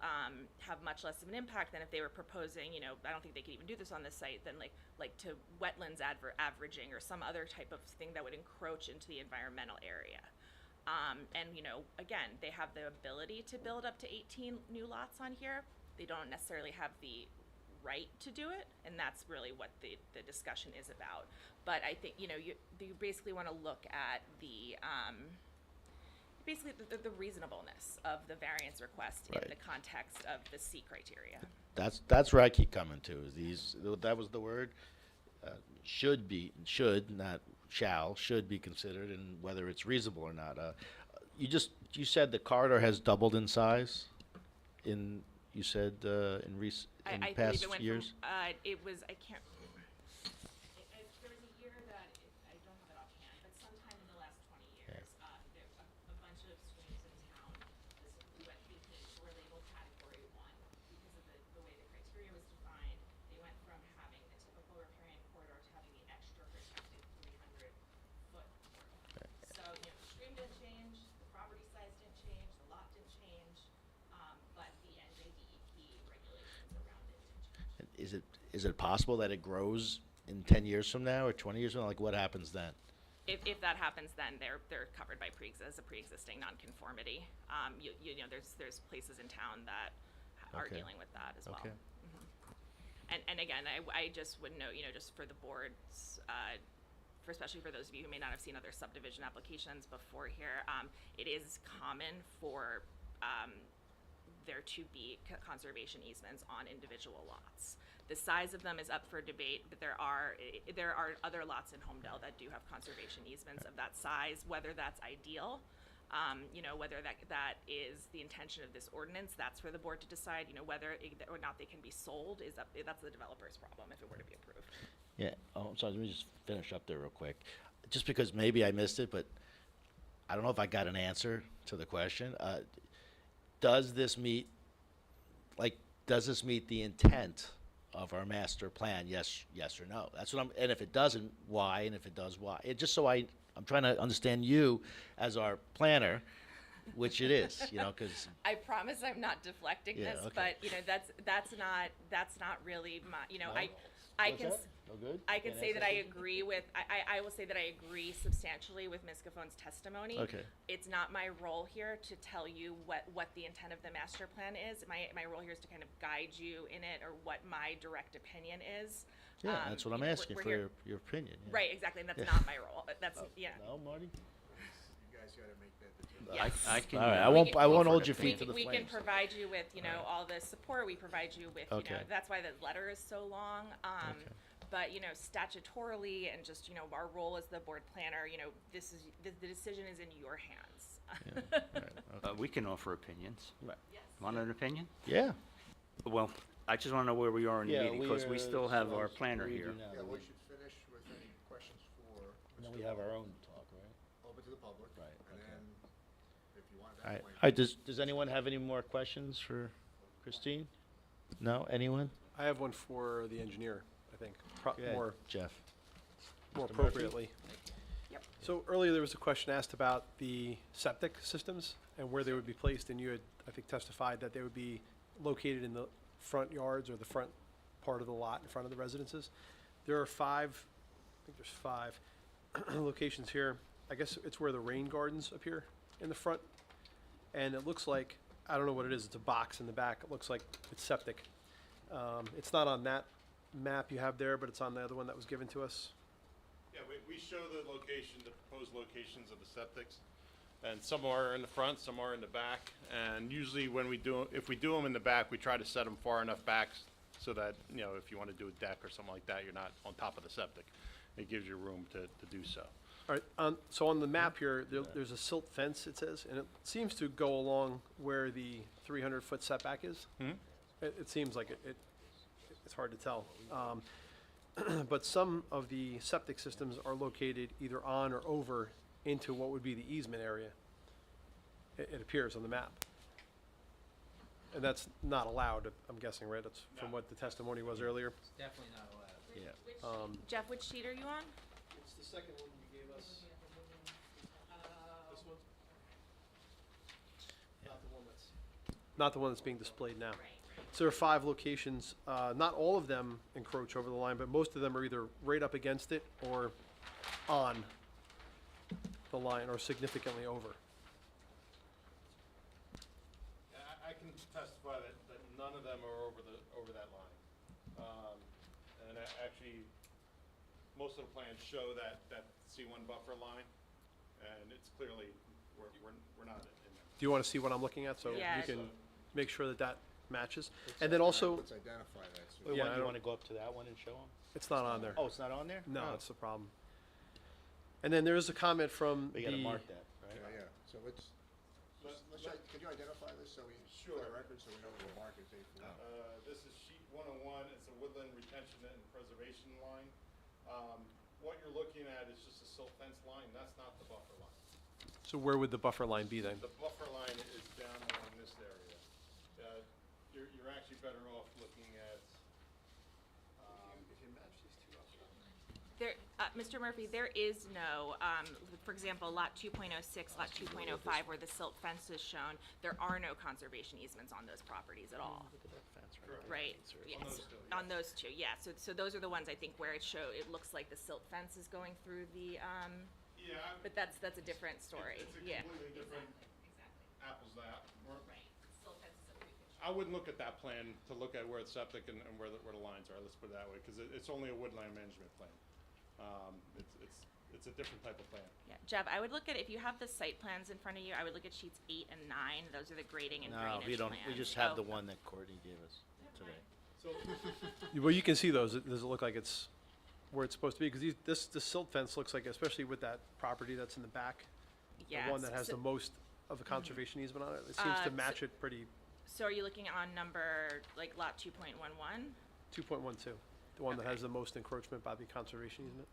D: have much less of an impact than if they were proposing, I don't think they could even do this on this site, than like to wetlands averaging or some other type of thing that would encroach into the environmental area. And again, they have the ability to build up to 18 new lots on here. They don't necessarily have the right to do it, and that's really what the discussion is about. But I think, you basically want to look at the reasonableness of the variance request in the context of the C criteria.
A: That's where I keep coming to, is that was the word, should, not shall, should be considered, and whether it's reasonable or not. You said the corridor has doubled in size in past
D: I believe it went
A: years?
D: From, it was, I can't, there was a year that, I don't have it offhand, but sometime in the last 20 years, a bunch of streams in town were labeled category 1 because of the way the criteria was defined. They went from having the typical riparian corridor to having the extra protected 300-foot corridor. So, the stream didn't change, the property size didn't change, the lot didn't change, but the NJDEP regulations around it didn't change.
A: Is it possible that it grows in 10 years from now or 20 years from now? Like, what happens then?
D: If that happens, then they're covered by as a pre-existing nonconformity. There's places in town that are
A: Okay.
D: dealing with that as well.
A: Okay.
D: And again, I just would note, just for the boards, especially for those of you who may not have seen other subdivision applications before here, it is common for there to be conservation easements on individual lots. The size of them is up for debate, but there are other lots in Holmdel that do have conservation easements of that size. Whether that's ideal, whether that is the intention of this ordinance, that's for the board to decide. Whether or not they can be sold that's the developer's problem if it were to be approved.
A: Yeah. Oh, I'm sorry. Let me just finish up there real quick. Just because maybe I missed it, but I don't know if I got an answer to the question. Does this meet the intent of our master plan? Yes or no? That's what and if it doesn't, why? And if it does, why? I'm trying to understand you as our planner, which it is, you know, because,
D: I promise I'm not deflecting
A: Yeah,
D: this,
A: okay.
D: but, you know, that's not really my, you know, I can,
A: No good?
D: I can
A: Can't
D: say
A: answer
D: that I
A: something?
D: agree with, I will say that I agree substantially with Ms. Gaffone's testimony.
A: Okay.
D: It's not my role here to tell you what the intent of the master plan is. My role here is to kind of guide you in it, or what my direct opinion is.
A: Yeah, that's what
D: you
A: I'm
D: know,
A: asking
D: we're
A: for,
D: here-
A: your opinion. Yeah.
D: Right, exactly, and that's
A: Yeah.
D: not my role. That's, yeah.
A: No, Marty?
C: You guys gotta make that determination.
D: Yes.
E: I can.
A: All right,
E: uh,
A: I won't
E: offer
A: hold
E: an
A: your feet
E: opinion.
A: to the
D: We
A: flames.
D: can provide you with, you know,
A: Alright.
D: all the support, we provide you with, you know,
A: Okay.
D: that's why the letter is so long.
A: Okay.
D: But, you know, statutorily and just, you know, our role as the board planner, you know, the decision is in your hands.
A: Yeah, all right, okay.
E: We can offer opinions.
A: Right.
E: Want an opinion?
A: Yeah.
E: Well, I just want to know where we are in the
A: Yeah,
E: meeting, because we still have our
A: supposed-
E: planner
A: we do
E: here.
A: now,
C: Yeah,
A: but
C: we should finish with any questions for.
A: And then
C: Mr.
A: we have our
C: Hall.
A: own talk, right?
C: Open to the public.
A: Right,
C: And
A: okay.
C: then, if you want
A: All
C: at
A: right,
C: that point.
A: does anyone have any more questions for Christine? No, anyone?
L: I have one for the engineer, I think,
A: Go ahead,
L: more
A: Jeff.
L: more
A: Mr. Murphy?
L: appropriately.
D: Yep.
L: So earlier, there was a question asked about the septic systems and where they would be placed, and you had, I think, testified that they would be located in the front yards or the front part of the lot in front of the residences. There are five, I think there's five locations here. I guess it's where the rain gardens appear in the front. And it looks like, I don't know what it is, it's a box in the back. It looks like it's septic. It's not on that map you have there, but it's on the other one that was given to us.
H: Yeah, we show the location, the proposed locations of the septics, and some are in the front, some are in the back, and usually when we do, if we do them in the back, we try to set them far enough back so that, you know, if you want to do a deck or something like that, you're not on top of the septic. It gives you room to do so.
L: All right, so on the map here, there's a silt fence, it says, and it seems to go along where the 300-foot setback is.
H: Mhm.
L: It seems like it's hard to tell. But some of the septic systems are located either on or over into what would be the easement area. It appears on the map. And that's not allowed, I'm guessing, right? That's from what the testimony was earlier.
G: Definitely not allowed.
A: Yeah.
D: Jeff, which sheet are you on?
L: It's the second one you gave us. This one? Not the one that's being displayed now. So there are 5 locations. Not all of them encroach over the line, but most of them are either right up against it or on the line or significantly over.
H: I can testify that none of them are over that line. And actually, most of the plans show that C1 buffer line, and it's clearly, we're not in there.
L: Do you want to see what I'm looking at? So
D: Yeah.
L: you can make sure that that matches. And then also,
C: Let's identify that. So
A: Wait,
L: Yeah,
A: do
L: I
A: you
L: don't-
A: want to go up to that one and show them?
L: it's not on there.
A: Oh, it's not on there?
L: No,
A: Oh.
L: that's the problem. And then there is a comment from
A: We gotta
L: the,
A: mark that, right?
C: Yeah, so let's can you identify this so we, for the record, so we know what we're marking A4?
H: This is sheet 101, it's a woodland retention and preservation line. What you're looking at is just a silt fence line, that's not the buffer line.
L: so where would the buffer line be then?
H: The buffer line is down along this area. You're actually better off looking at, if you match these two up.
D: There, Mr. Murphy, there is no, for example, lot 2.06, lot 2.05, where the silt fence is shown, there are no conservation easements on those properties at all.
A: Look at that fence
D: Right,
H: On
D: yes,
H: those two,
D: on those two, yeah, so those are the ones I think where it looks like the silt fence is going through the,
H: Yeah,
D: but that's a different story,
H: it's a
D: yeah.
H: completely different
D: Exactly,
H: apples to apples.
D: right, silt fence is a pre-construction.
H: I wouldn't look at that plan to look at where it's septic and where the lines are, let's put it that way, because it's only a woodland management plan. It's a different type of plan.
D: Yeah, Jeff, I would look at, if you have the site plans in front of you, I would look at sheets 8 and 9, those are the grading and
A: No,
D: drainage
A: we don't,
D: plans.
A: we just have
D: Oh,
A: the one that Courtney gave us today.
L: Well, you can see those. Does it look like it's where it's supposed to be? Because this silt fence looks like, especially with that property that's in the back,
D: yeah,
L: the one that has
D: so-
L: the most of the conservation easement on it, it seems to
D: so-
L: match it pretty,
D: So are you looking on number, like lot 2.11?
L: 2.12, the one that has the most encroachment by the conservation easement.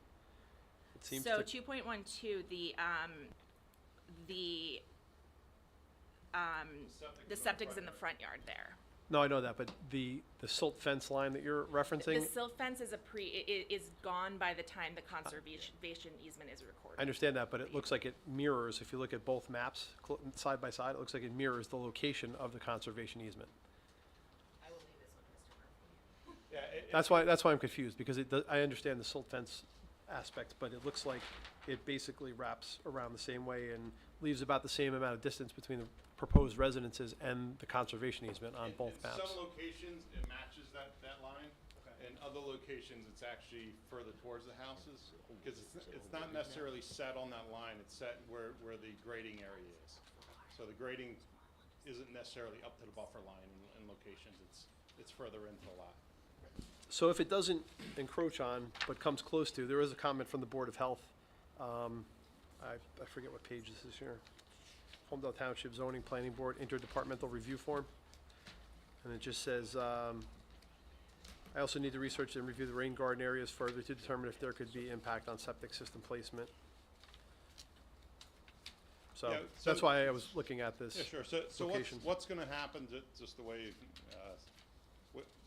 L: It seems
D: So
L: to,
D: 2.12, the septic's in the front yard there.
L: No, I know that, but the silt fence line that you're referencing,
D: The silt fence is is gone by the time the conservation easement is recorded.
L: I understand that, but it looks like it mirrors, if you look at both maps side by side, it looks like it mirrors the location of the conservation easement.
D: I will leave this with Mr. Murphy.
H: Yeah,
L: That's why I'm confused, because I understand the silt fence aspect, but it looks like it basically wraps around the same way and leaves about the same amount of distance between the proposed residences and the conservation easement on both
H: In
L: maps.
H: some locations, it matches that line. In other locations, it's actually further towards the houses, because it's not necessarily set on that line, it's set where the grading area is. So the grading isn't necessarily up to the buffer line in locations, it's further into the lot.
L: So if it doesn't encroach on, but comes close to, there is a comment from the Board of Health. I forget what page this is here. Holmdel Township Zoning Planning Board Interdepartmental Review Form. And it just says, I also need to research and review the rain garden areas further to determine if there could be impact on septic system placement. So
H: Yeah,
L: that's
H: so-
L: why I was looking at this.
H: Yeah, sure. So
L: locations.
H: what's gonna happen, just the way,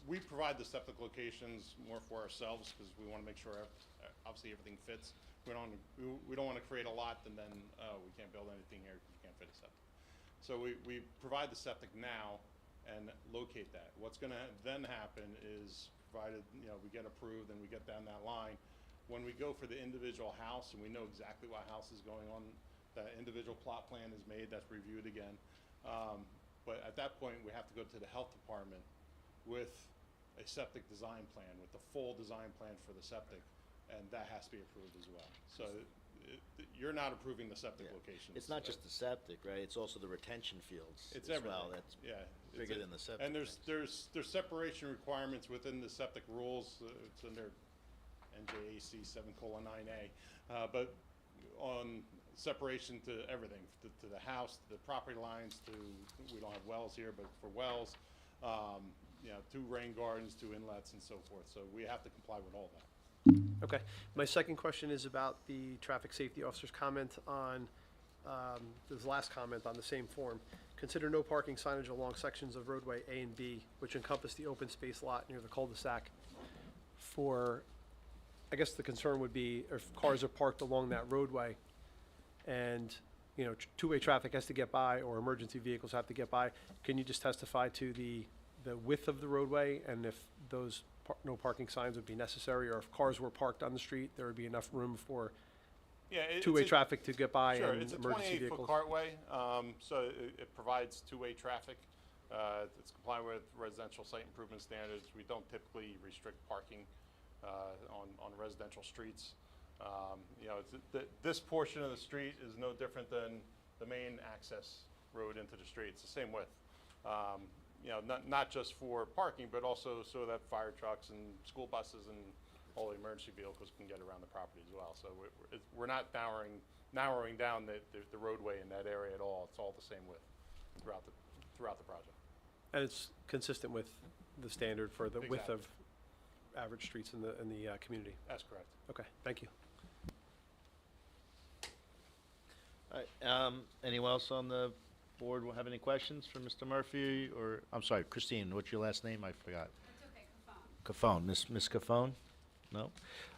H: we provide the septic locations more for ourselves, because we wanna make sure, obviously, everything fits. We don't wanna create a lot and then, we can't build anything here, because we can't fit a septic. So we provide the septic now and locate that. What's gonna then happen is, provided, we get approved and we get down that line, when we go for the individual house, and we know exactly what house is going on, that individual plot plan is made, that's reviewed again. But at that point, we have to go to the health department with a septic design plan, with the full design plan for the septic, and that has to be approved as well. So you're not approving the septic locations.
A: It's not just the septic, right? It's also the retention fields
H: It's
A: as
H: everything.
A: well. That's
H: Yeah.
A: bigger than the septic.
H: And there's separation requirements within the septic rules. It's under NJAC 7:9A. But on separation to everything, to the house, to the property lines, we don't have wells here, but for wells, to rain gardens, to inlets and so forth. So we have to comply with all that.
L: Okay. My second question is about the traffic safety officer's comment on, his last comment on the same form. Consider no parking signage along sections of roadway A and B, which encompass the open space lot near the cul-de-sac. I guess the concern would be if cars are parked along that roadway and, two-way traffic has to get by or emergency vehicles have to get by, can you just testify to the width of the roadway and if those no parking signs would be necessary, or if cars were parked on the street, there would be enough room for
H: Yeah,
L: two-way traffic to get by
H: Sure,
L: and
H: it's a
L: emergency
H: 28-foot
L: vehicles?
H: cartway, so it provides two-way traffic. It's compliant with residential site improvement standards. We don't typically restrict parking on residential streets. This portion of the street is no different than the main access road into the street. It's the same width. Not just for parking, but also so that fire trucks and school buses and all the emergency vehicles can get around the property as well. So we're not narrowing down the roadway in that area at all. It's all the same width throughout the project.
L: And it's consistent with the standard for the width
H: Exactly.
L: of average streets in the community?
H: That's correct.
L: Okay, thank you.
A: All right, anyone else on the board will have any questions for Mr. Murphy, or, I'm sorry, Christine, what's your last name? I forgot.
K: That's okay, Cafone.
A: Cafone, Miss Cafone? No?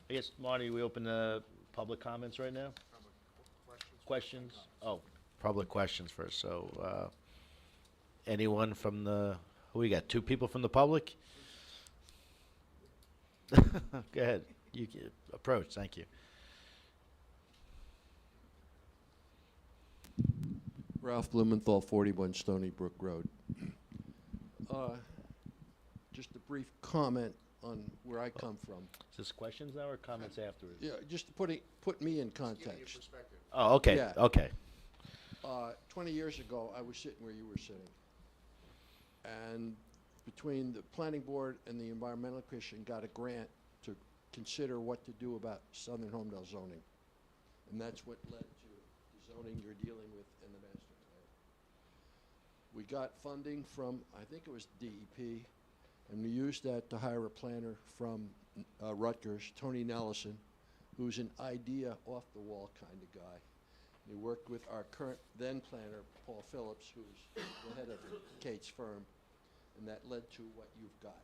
A: I guess, Marty, we open the public comments right now? Questions? Oh, public questions first, so, anyone from the, who we got, two people from the public? Go ahead, you can approach, thank you.
M: Ralph Blumenthal, 41 Stony Brook Road. Just a brief comment on where I come from.
A: Is this questions now or comments afterwards?
M: Yeah, just put me in
C: Give you
M: context.
C: perspective.
A: Oh, okay,
M: Yeah.
A: okay.
M: 20 years ago, I was sitting where you were sitting. And between the planning board and the environmental commission got a grant to consider what to do about Southern Holmdel zoning. And that's what led to the zoning you're dealing with in the master plan. We got funding from, I think it was DEP, and we used that to hire a planner from Rutgers, Tony Nellison, who's an idea off-the-wall kind of guy. He worked with our current then planner, Paul Phillips, who's the head of Kate's firm. and that led to what you've got.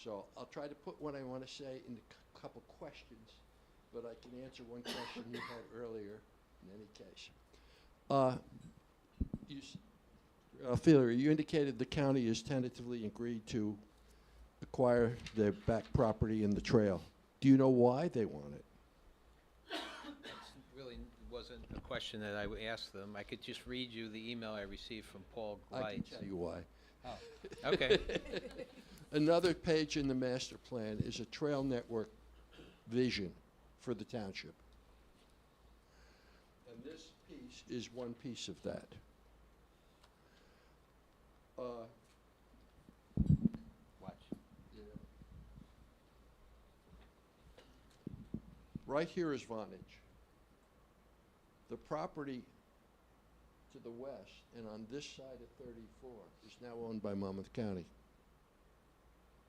M: So I'll try to put what I want to say in a couple questions, but I can answer one question you had earlier in any case. Feeler, you indicated the county has tentatively agreed to acquire the back property and the trail. Do you know why they want it?
G: Really wasn't a question that I would ask them. I could just read you the email I received from Paul
M: I can
G: Gleit.
M: tell you why.
G: Oh, okay.
M: Another page in the master plan is a trail network vision for the township. And this piece is one piece of that.
G: Watch.
M: Right here is Vonage. The property to the west and on this side of 34 is now owned by Monmouth County.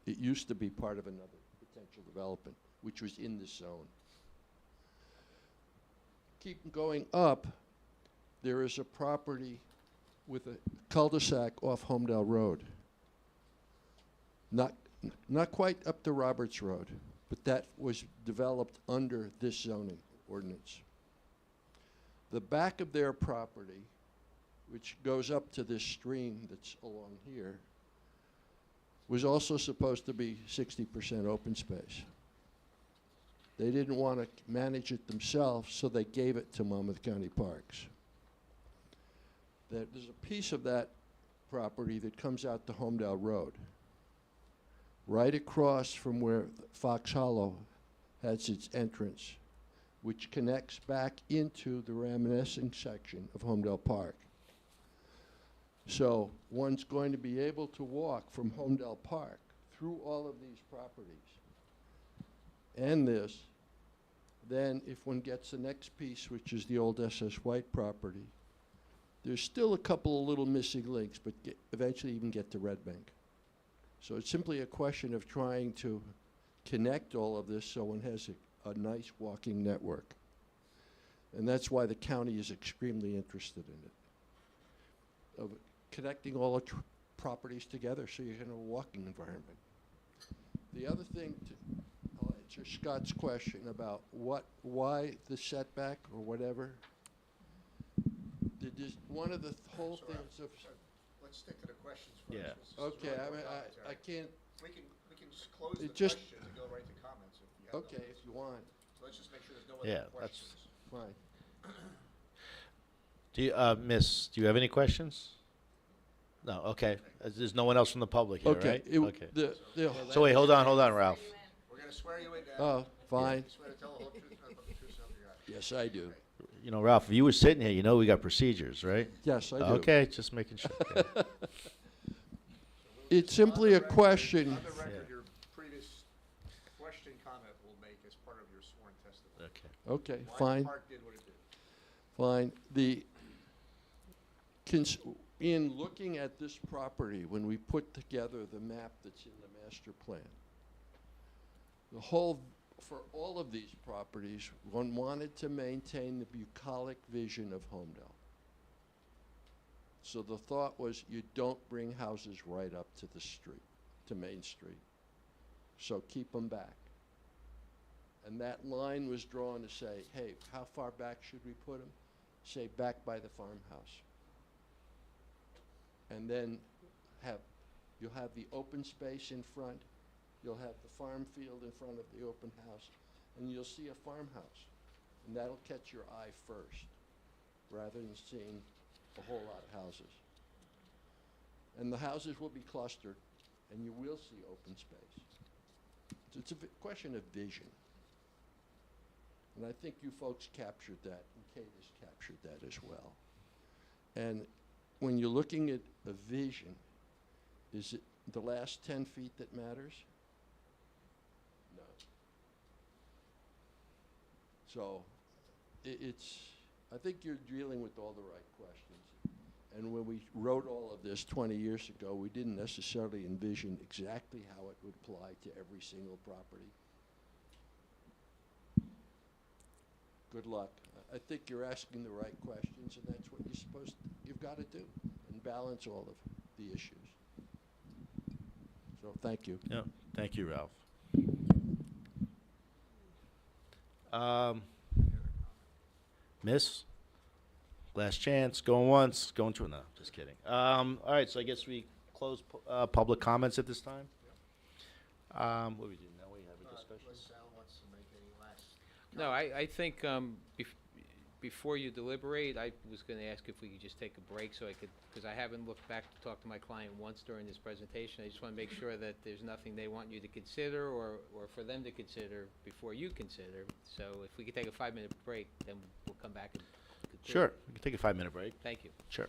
M: It used to be part of another potential development, which was in this zone. Keep going up, there is a property with a cul-de-sac off Holmdel Road. Not quite up to Roberts Road, but that was developed under this zoning ordinance. The back of their property, which goes up to this stream that's along here, was also supposed to be 60% open space. They didn't want to manage it themselves, so they gave it to Monmouth County Parks. There's a piece of that property that comes out to Holmdel Road, right across from where Fox Hollow has its entrance, which connects back into the reminiscing section of Holmdel Park. So one's going to be able to walk from Holmdel Park through all of these properties and this. Then if one gets the next piece, which is the old SS White property, there's still a couple of little missing links, but eventually even get to Red Bank. So it's simply a question of trying to connect all of this so one has a nice walking network. And that's why the county is extremely interested in it, of connecting all the properties together so you have a walking environment. The other thing, I'll answer Scott's question about why the setback or whatever. One of the whole
C: So,
M: things of,
C: let's stick to the questions first.
A: Yeah.
C: This is
M: okay,
C: really
M: I mean,
C: commentary.
M: I can't,
C: We can just close the
M: It just-
C: questions and go right to comments if you have
M: okay,
C: those.
M: if you want,
C: So let's just make sure there's no
A: Yeah,
C: other
A: that's-
C: questions.
M: fine.
A: Do you, Miss, do you have any questions? No, okay. There's no one else from the public here,
M: Okay,
A: right?
M: it-
A: Okay.
M: the-
A: So wait, hold on, Ralph.
C: We're gonna swear you in now.
M: Oh, fine.
C: You swear to tell the whole truth, nothing but the truth, so help you God.
M: Yes, I do.
A: You know, Ralph, if you were sitting here, you know we got procedures, right?
M: Yes, I do.
A: Okay, just making sure. Okay.
M: It's simply a question.
C: On the record,
A: Yeah.
C: your previous question, comment will make as part of your sworn testimony.
A: Okay.
M: Okay,
C: Why the
M: fine,
C: park did what it did.
M: fine. In looking at this property, when we put together the map that's in the master plan, for all of these properties, one wanted to maintain the bucolic vision of Holmdel. So the thought was you don't bring houses right up to the street, to Main Street. So keep them back. And that line was drawn to say, hey, how far back should we put them? Say back by the farmhouse. And then you'll have the open space in front, you'll have the farm field in front of the open house, and you'll see a farmhouse. And that'll catch your eye first, rather than seeing a whole lot of houses. And the houses will be clustered, and you will see open space. So it's a question of vision. And I think you folks captured that, and Kate has captured that as well. And when you're looking at a vision, is it the last 10 feet that matters? No. So I think you're dealing with all the right questions. And when we wrote all of this 20 years ago, we didn't necessarily envision exactly how it would apply to every single property. Good luck. I think you're asking the right questions, and that's what you've got to do, and balance all of the issues. So, thank you.
A: Yeah, thank you, Ralph. Miss? Last chance, going once, going to, no, just kidding. All right, so I guess we close public comments at this time? What we do now, we have a discussion?
C: Unless Sal wants to make any last.
G: No, I think before you deliberate, I was going to ask if we could just take a break so I could, because I haven't looked back to talk to my client once during this presentation. I just want to make sure that there's nothing they want you to consider or for them to consider before you consider. So if we could take a 5-minute break, then we'll come back and conclude.
A: Sure, we can take a 5-minute break.
G: Thank you.
A: Sure.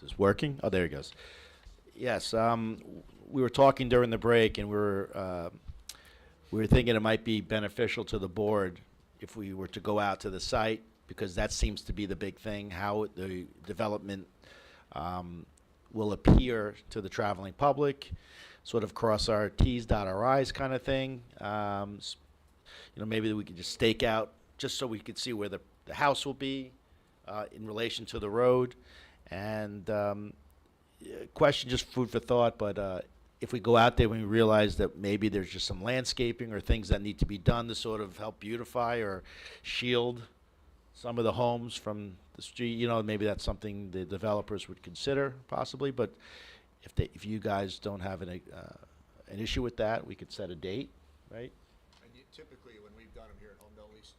A: this working? Oh, there it goes. Yes, we were talking during the break, and we were thinking it might be beneficial to the board if we were to go out to the site, because that seems to be the big thing, how the development will appear to the traveling public, sort of cross our Ts, dot our Is kind of thing. Maybe we could just stake out, just so we could see where the house will be in relation to the road. And question, just food for thought, but if we go out there and we realize that maybe there's just some landscaping or things that need to be done to sort of help beautify or shield some of the homes from the street, maybe that's something the developers would consider possibly. But if you guys don't have an issue with that, we could set a date, right?
C: And typically, when we've done them here at Holmdel, at least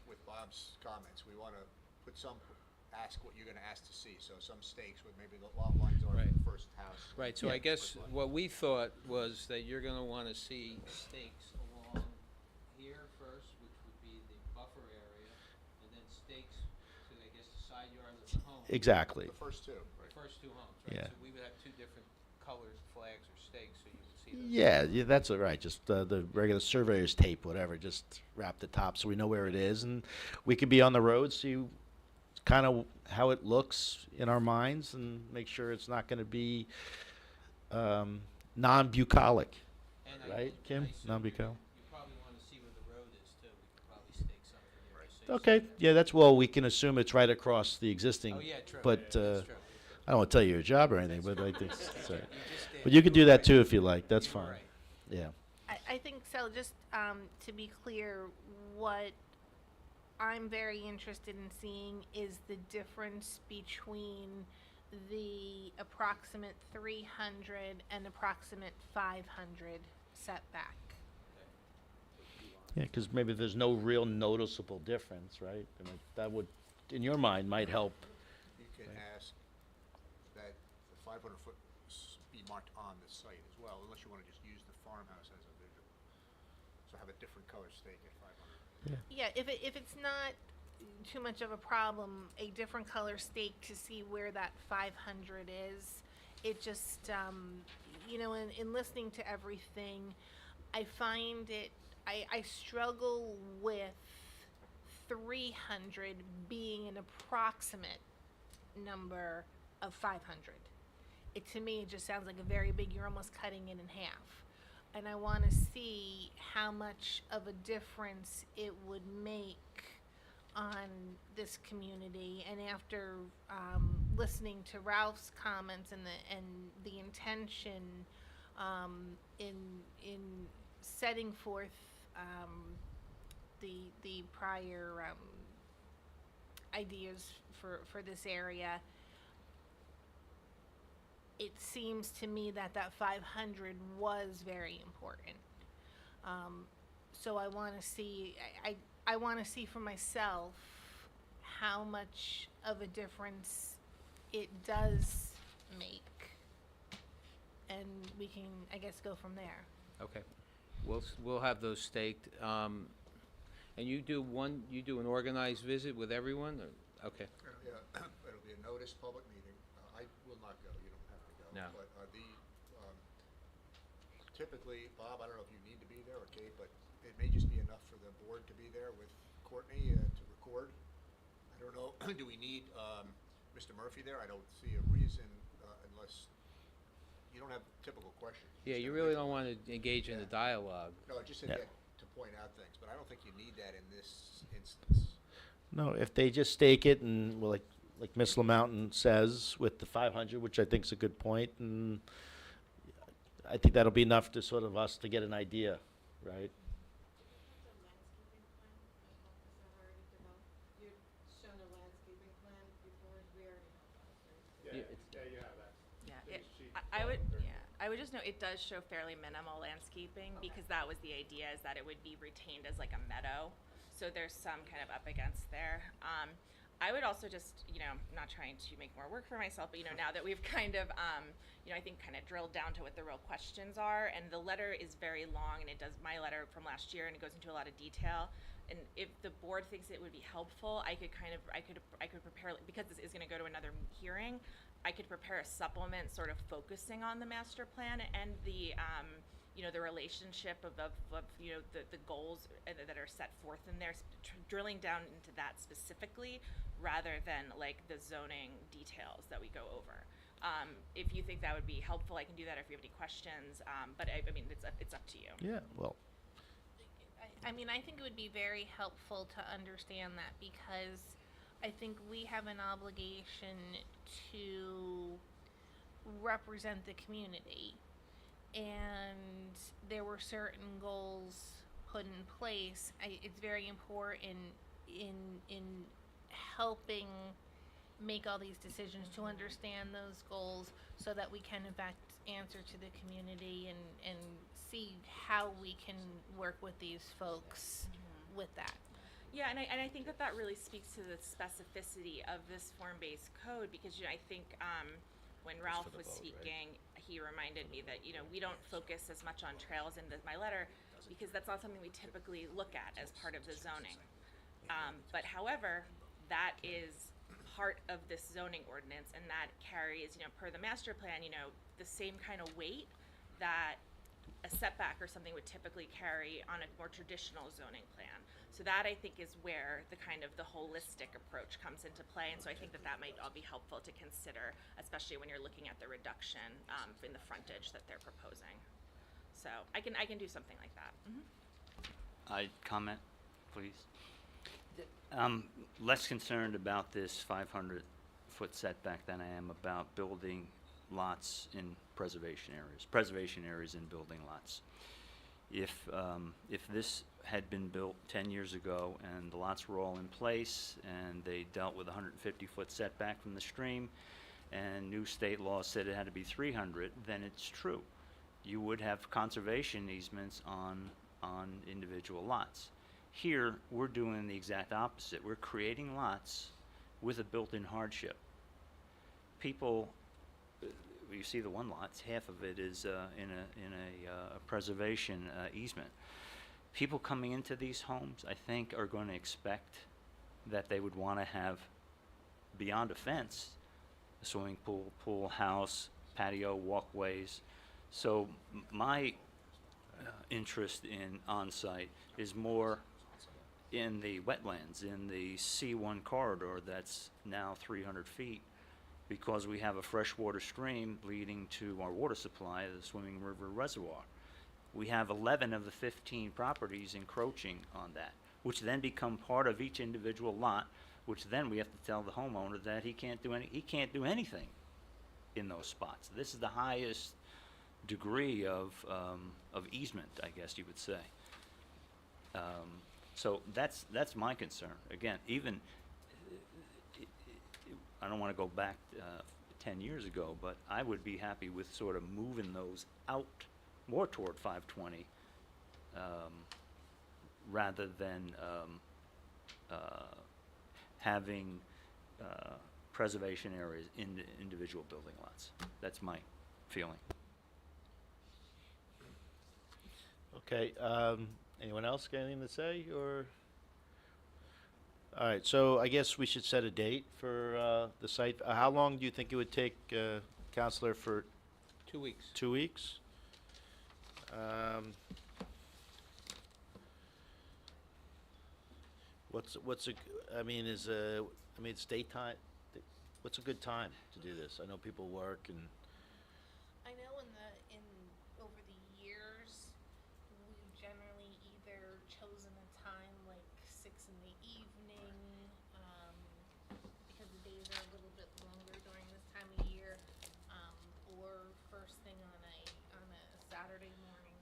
C: with Bob's comments, we want to ask what you're going to ask to see. So some stakes with maybe the lot lines are
G: Right.
C: for the first house.
G: Right, so I guess what we thought was that you're gonna wanna see stakes along here first, which would be the buffer area, and then stakes to, I guess, the side yard of the home.
A: Exactly.
C: The first two, right?
G: First two homes, right?
A: Yeah.
G: So we would have two different colored flags or stakes, so you would see those.
A: Yeah, that's all right. Just the regular surveyor's tape, whatever. Just wrap the top so we know where it is, and we could be on the road, see kind of how it looks in our minds, and make sure it's not going to be non-bucolic,
G: And
A: right,
G: I
A: Kim?
G: assume
A: Non-bucolic.
G: you probably wanna see where the road is too, we could probably stake something there. just so you
A: Okay,
G: see that.
A: yeah, that's well. We can assume it's right across the existing.
G: Oh, yeah, true.
A: But
G: That's true.
A: I don't want to tell you your job or anything, but I think. Sorry.
G: You just did.
A: But you could do
G: were
A: that
G: right.
A: too if you like. That's
G: You were
A: fine.
G: right.
A: Yeah.
J: I think so. Just to be clear, what I'm very interested in seeing is the difference between the approximate 300 and approximate 500 setback.
A: Yeah, because maybe there's no real noticeable difference, right? I mean, that would, in your mind, might help.
C: You can ask that the 500-foot be marked on the site as well, unless you want to just use the farmhouse as a visual. So have a different color stake at 500.
J: Yeah, if it's not too much of a problem, a different color stake to see where that 500 is. It just, in listening to everything, I find it, I struggle with 300 being an approximate number of 500. To me, it just sounds like a very big, you're almost cutting it in half. And I want to see how much of a difference it would make on this community. And after listening to Ralph's comments and the intention in setting forth the prior ideas for this area, it seems to me that 500 was very important. So I want to see, I want to see for myself how much of a difference it does make. And we can, I guess, go from there.
G: Okay, we'll have those staked, and you do an organized visit with everyone, or, okay,
C: Yeah, it'll be a noticed public meeting. I will not go, you don't have to go.
G: No.
C: But typically, Bob, I don't know if you need to be there, or Kate, but it may just be enough for the board to be there with Courtney to record. I don't know, do we need Mr. Murphy there? I don't see a reason unless, you don't have typical questions.
G: yeah,
C: Just
G: you
C: have
G: really
C: regular-
G: don't want to engage in the
C: Yeah.
G: dialogue.
C: No, I just said
A: Yeah.
C: that to point out things, but I don't think you need that in this instance.
A: No, if they just stake it and, well, like Miss LaMountain says, with the 500, which I think is a good point, and I think that'll be enough to sort of us to get an idea, right?
D: I would just note, it does show fairly minimal landscaping, because that was the idea, is that it would be retained as like a meadow. So there's some kind of up against there. I would also just, not trying to make more work for myself, but, now that we've kind of, I think kind of drilled down to what the real questions are, and the letter is very long, and it does, my letter from last year, and it goes into a lot of detail. And if the board thinks it would be helpful, I could prepare, because this is gonna go to another hearing, I could prepare a supplement sort of focusing on the master plan and the, the relationship of the goals that are set forth in there, drilling down into that specifically, rather than like the zoning details that we go over. If you think that would be helpful, I can do that if you have any questions, but I mean, it's up to you.
A: Yeah, well,
J: I mean, I think it would be very helpful to understand that, because I think we have an obligation to represent the community. And there were certain goals put in place. It's very important in helping make all these decisions to understand those goals, so that we can in fact answer to the community and see how we can work with these folks with that.
D: Yeah, and I think that really speaks to the specificity of this form-based code, because I think when Ralph was speaking, he reminded me that we don't focus as much on trails in my letter, because that's not something we typically look at as part of the zoning. But however, that is part of this zoning ordinance, and that carries, per the master plan, the same kind of weight that a setback or something would typically carry on a more traditional zoning plan. So that, I think, is where the kind of the holistic approach comes into play, and so I think that might all be helpful to consider, especially when you're looking at the reduction in the frontage that they're proposing. So I can do something like that.
E: I comment, please. I'm less concerned about this 500-foot setback than I am about building lots in preservation areas in building lots. If this had been built 10 years ago and the lots were all in place and they dealt with a 150-foot setback from the stream, and new state law said it had to be 300, then it's true. You would have conservation easements on individual lots. Here, we're doing the exact opposite. We're creating lots with a built-in hardship. People, you see the one lot, half of it is in a preservation easement. People coming into these homes, I think, are going to expect that they would want to have, beyond a fence, a swimming pool, house, patio, walkways. So my interest in on-site is more in the wetlands, in the C1 corridor that's now 300 feet, because we have a freshwater stream leading to our water supply, the Swimming River Reservoir. We have 11 of the 15 properties encroaching on that, which then become part of each individual lot, which then we have to tell the homeowner that he can't do anything in those spots. This is the highest degree of easement, I guess you would say. So that's my concern. Again, even I don't want to go back 10 years ago, but I would be happy with sort of moving those out more toward 520 rather than having preservation areas in individual building lots. That's my feeling.
A: okay, anyone else got anything to say, or? All right, so I guess we should set a date for the site. How long do you think it would take, Counselor, for
G: 2 weeks.
A: 2 weeks? It's daytime. What's a good time to do this? I know people work and.
J: I know over the years, we've generally either chosen a time like 6 in the evening, because the days are a little bit longer during this time of year, or first thing on a Saturday morning.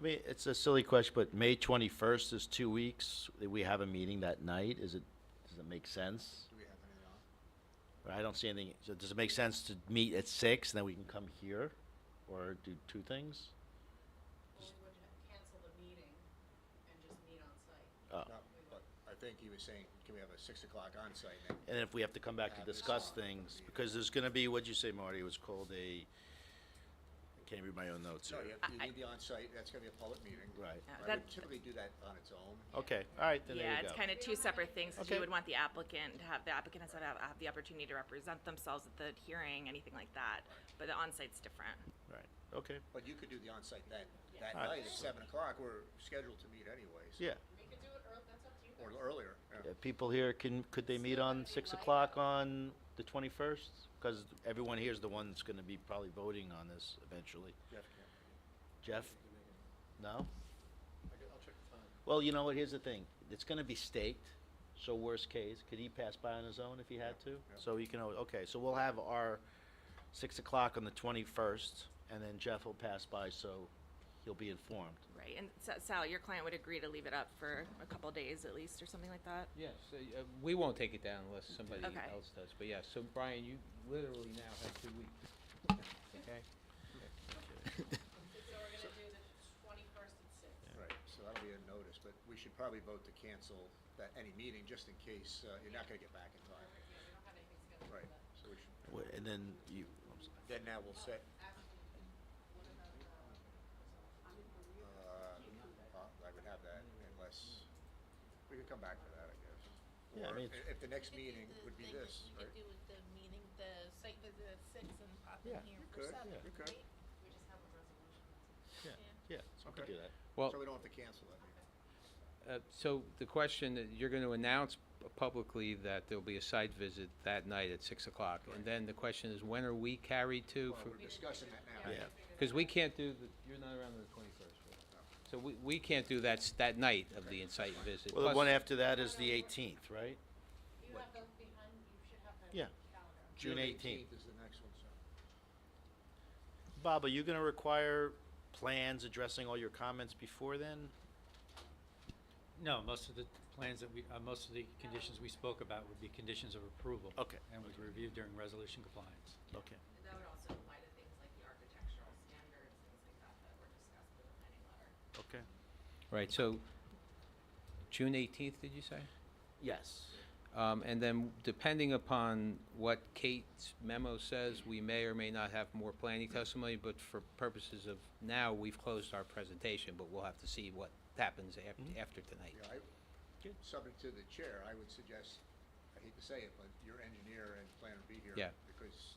A: I mean, it's a silly question, but May 21st is 2 weeks. We have a meeting that night. Does it make sense?
C: Do we have anything on?
A: I don't see anything. So does it make sense to meet at 6 and then we can come here, or do two things?
B: Or would you cancel the meeting and just meet on site?
A: Oh.
C: No, but I think he was saying, can we have a 6 o'clock onsite?
A: And then if we have to come back to discuss things, because there's going to be, what'd you say, Marty? It was called a, I can't read my own notes
C: No,
A: here.
C: you need the on-site, that's gonna be a public meeting.
A: Right.
C: I would typically do that on its own.
A: Okay, all right, then there
D: Yeah,
A: you
D: it's
A: go.
D: kind of two separate things, 'cause
A: Okay.
D: you would want the applicant has to have the opportunity to represent themselves at the hearing, anything like that. But the on-site's different.
A: Right, okay,
C: But you could do the on-site that
A: All right.
C: night at 7 o'clock, we're scheduled to meet anyways.
A: yeah.
C: Or earlier, yeah.
A: People here, could they meet on 6 o'clock on the 21st? Because everyone here is the one that's gonna be probably voting on this eventually.
C: Jeff can't.
A: Jeff? No?
L: I'll check the time.
A: Well, you know what, here's the thing, it's gonna be staked, so worst case, could he pass by on his own if he had to?
C: Yeah.
A: So he can, okay, so we'll have our 6 o'clock on the 21st, and then Jeff will pass by, so he'll be informed.
D: Right, and Sal, your client would agree to leave it up for a couple days at least, or something like that?
G: Yes, we won't take it down unless somebody
D: Okay.
G: else does, but yeah, so Brian, you literally now have 2 weeks. Okay?
B: So we're gonna do the 21st at 6.
C: Right, so that'll be a notice, but we should probably vote to cancel any meeting, just in case you're not gonna get back in time.
B: Yeah, we don't have anything scheduled for
C: Right,
B: that.
C: so we should,
A: And then you, I'm sorry.
C: then now we'll set, I would have that unless, we could come back to that, I guess.
A: Yeah, I
C: Or
A: mean, it's-
C: if the next meeting would be this,
J: You
C: right?
J: could do with the meeting, the site visit at 6 and pop in
A: Yeah,
J: here
C: you
J: for
C: could,
J: 7,
C: yeah, you could.
J: right?
B: We just have a resolution.
A: Yeah, yeah, so we can
C: Okay.
A: do that.
G: Well,
C: So we don't have to cancel that meeting.
G: so the question, you're going to announce publicly that there'll be a site visit that night at 6 o'clock. And then the question is, when are we carried to?
C: Well, we're discussing that now.
A: Yeah.
G: Because we can't do, you're not around on the 21st, right? So we can't do that night of the site visit.
A: Well, the
G: Plus-
A: one after that is the 18th, right?
B: You have those behind, you should have the
A: Yeah.
B: calendar.
A: June 18th.
C: is the next one, so.
A: Bob, are you gonna require plans addressing all your comments before then?
F: No, most of the plans that most of the conditions we spoke about would be conditions of approval.
A: Okay.
F: And was reviewed during resolution compliance.
A: Okay.
D: That would also apply to things like the architectural standards, things like that were discussed in the planning letter.
A: Okay.
G: Right, so June 18th, did you say?
A: Yes.
G: And then depending upon what Kate's memo says, we may or may not have more planning testimony, but for purposes of now, we've closed our presentation, but we'll have to see what happens after tonight.
C: Yeah, subject to the chair, I would suggest, I hate to say it, but your engineer and planner be here.
G: Yeah.
C: Because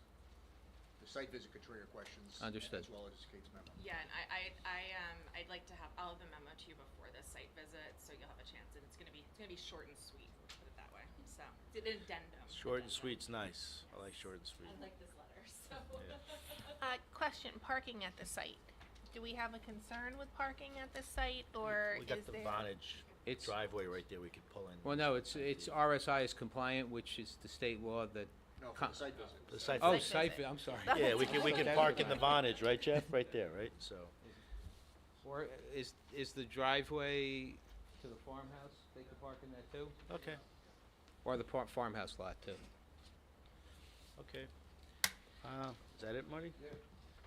C: the site visit could trigger questions.
G: Understood.
C: As well as Kate's memo.
D: Yeah, and I'd like to have, I'll have the memo to you before the site visit, so you'll have a chance, and it's gonna be short and sweet, let's put it that way, so, it's an addendum.
A: Short and
D: addendum.
A: sweet's nice. I like short and sweet.
B: I like this letter, so.
A: Yeah.
J: Question, parking at the site. Do we have a concern with parking at the site, or
A: We got
J: is
A: the
J: there?
A: Vonage
G: It's-
A: driveway right there we could pull in.
G: Well, no, it's RSI is compliant, which is the state law that,
C: No, for
G: Con-
C: the site visit.
A: The site
G: oh,
A: visit.
G: site, I'm sorry.
A: Yeah, we can park in the Vonage, right, Jeff? Right there, right? So,
G: Or is the driveway to the farmhouse, they could park in that too?
A: okay,
G: Or the farmhouse lot too?
A: okay. Is that it, Marty?
C: Yeah.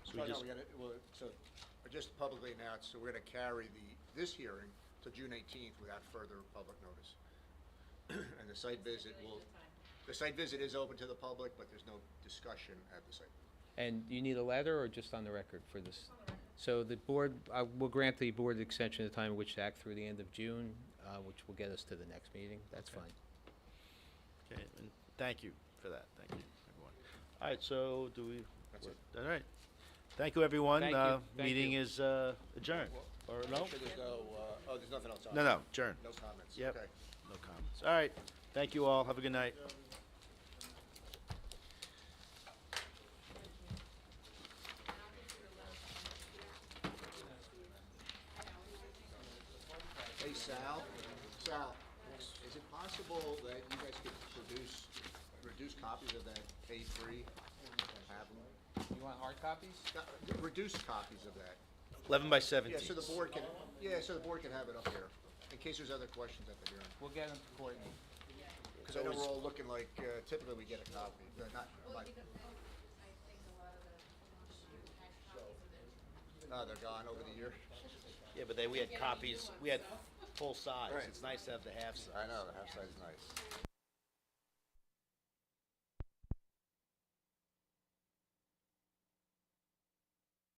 A: So
C: So,
A: we
C: no,
A: just,
C: we gotta, well, so, I just publicly announced, so we're gonna carry this hearing to June 18th without further public notice. And the site visit will, the site visit is open to the public, but there's no discussion at the site.
G: And you need a letter or just on the record for this? So the board, will grant the board extension of time in which to act through the end of June, which will get us to the next meeting. That's
A: Okay.
G: fine.
A: okay, and thank you for that. Thank you, everyone. All right, so do we?
C: That's it.
A: All right. Thank you, everyone.
G: Thank you. Thank
A: Meeting
G: you.
A: is adjourned. Or no?
C: Make sure there's no, there's nothing else on
A: No,
C: it?
A: no, adjourned.
C: No comments?
A: Yep.
C: Okay.
A: No comments. All right. Thank you all. Have a good night.
C: Hey, Sal, is it possible that you guys could reduce copies of that K3 and have them?
G: You want hard copies?
C: Reduce copies of that.
A: 11 by 17.
C: Yeah, so the board can have it up here, in case there's other questions at the hearing.
G: We'll get them to Courtney.
C: Because I know we're all looking like, typically we get a copy, not, like, they're gone over the year.
A: Yeah, but we had copies. We had full size.
C: Right.
A: It's nice to have the half size.
C: I know, the half size is nice.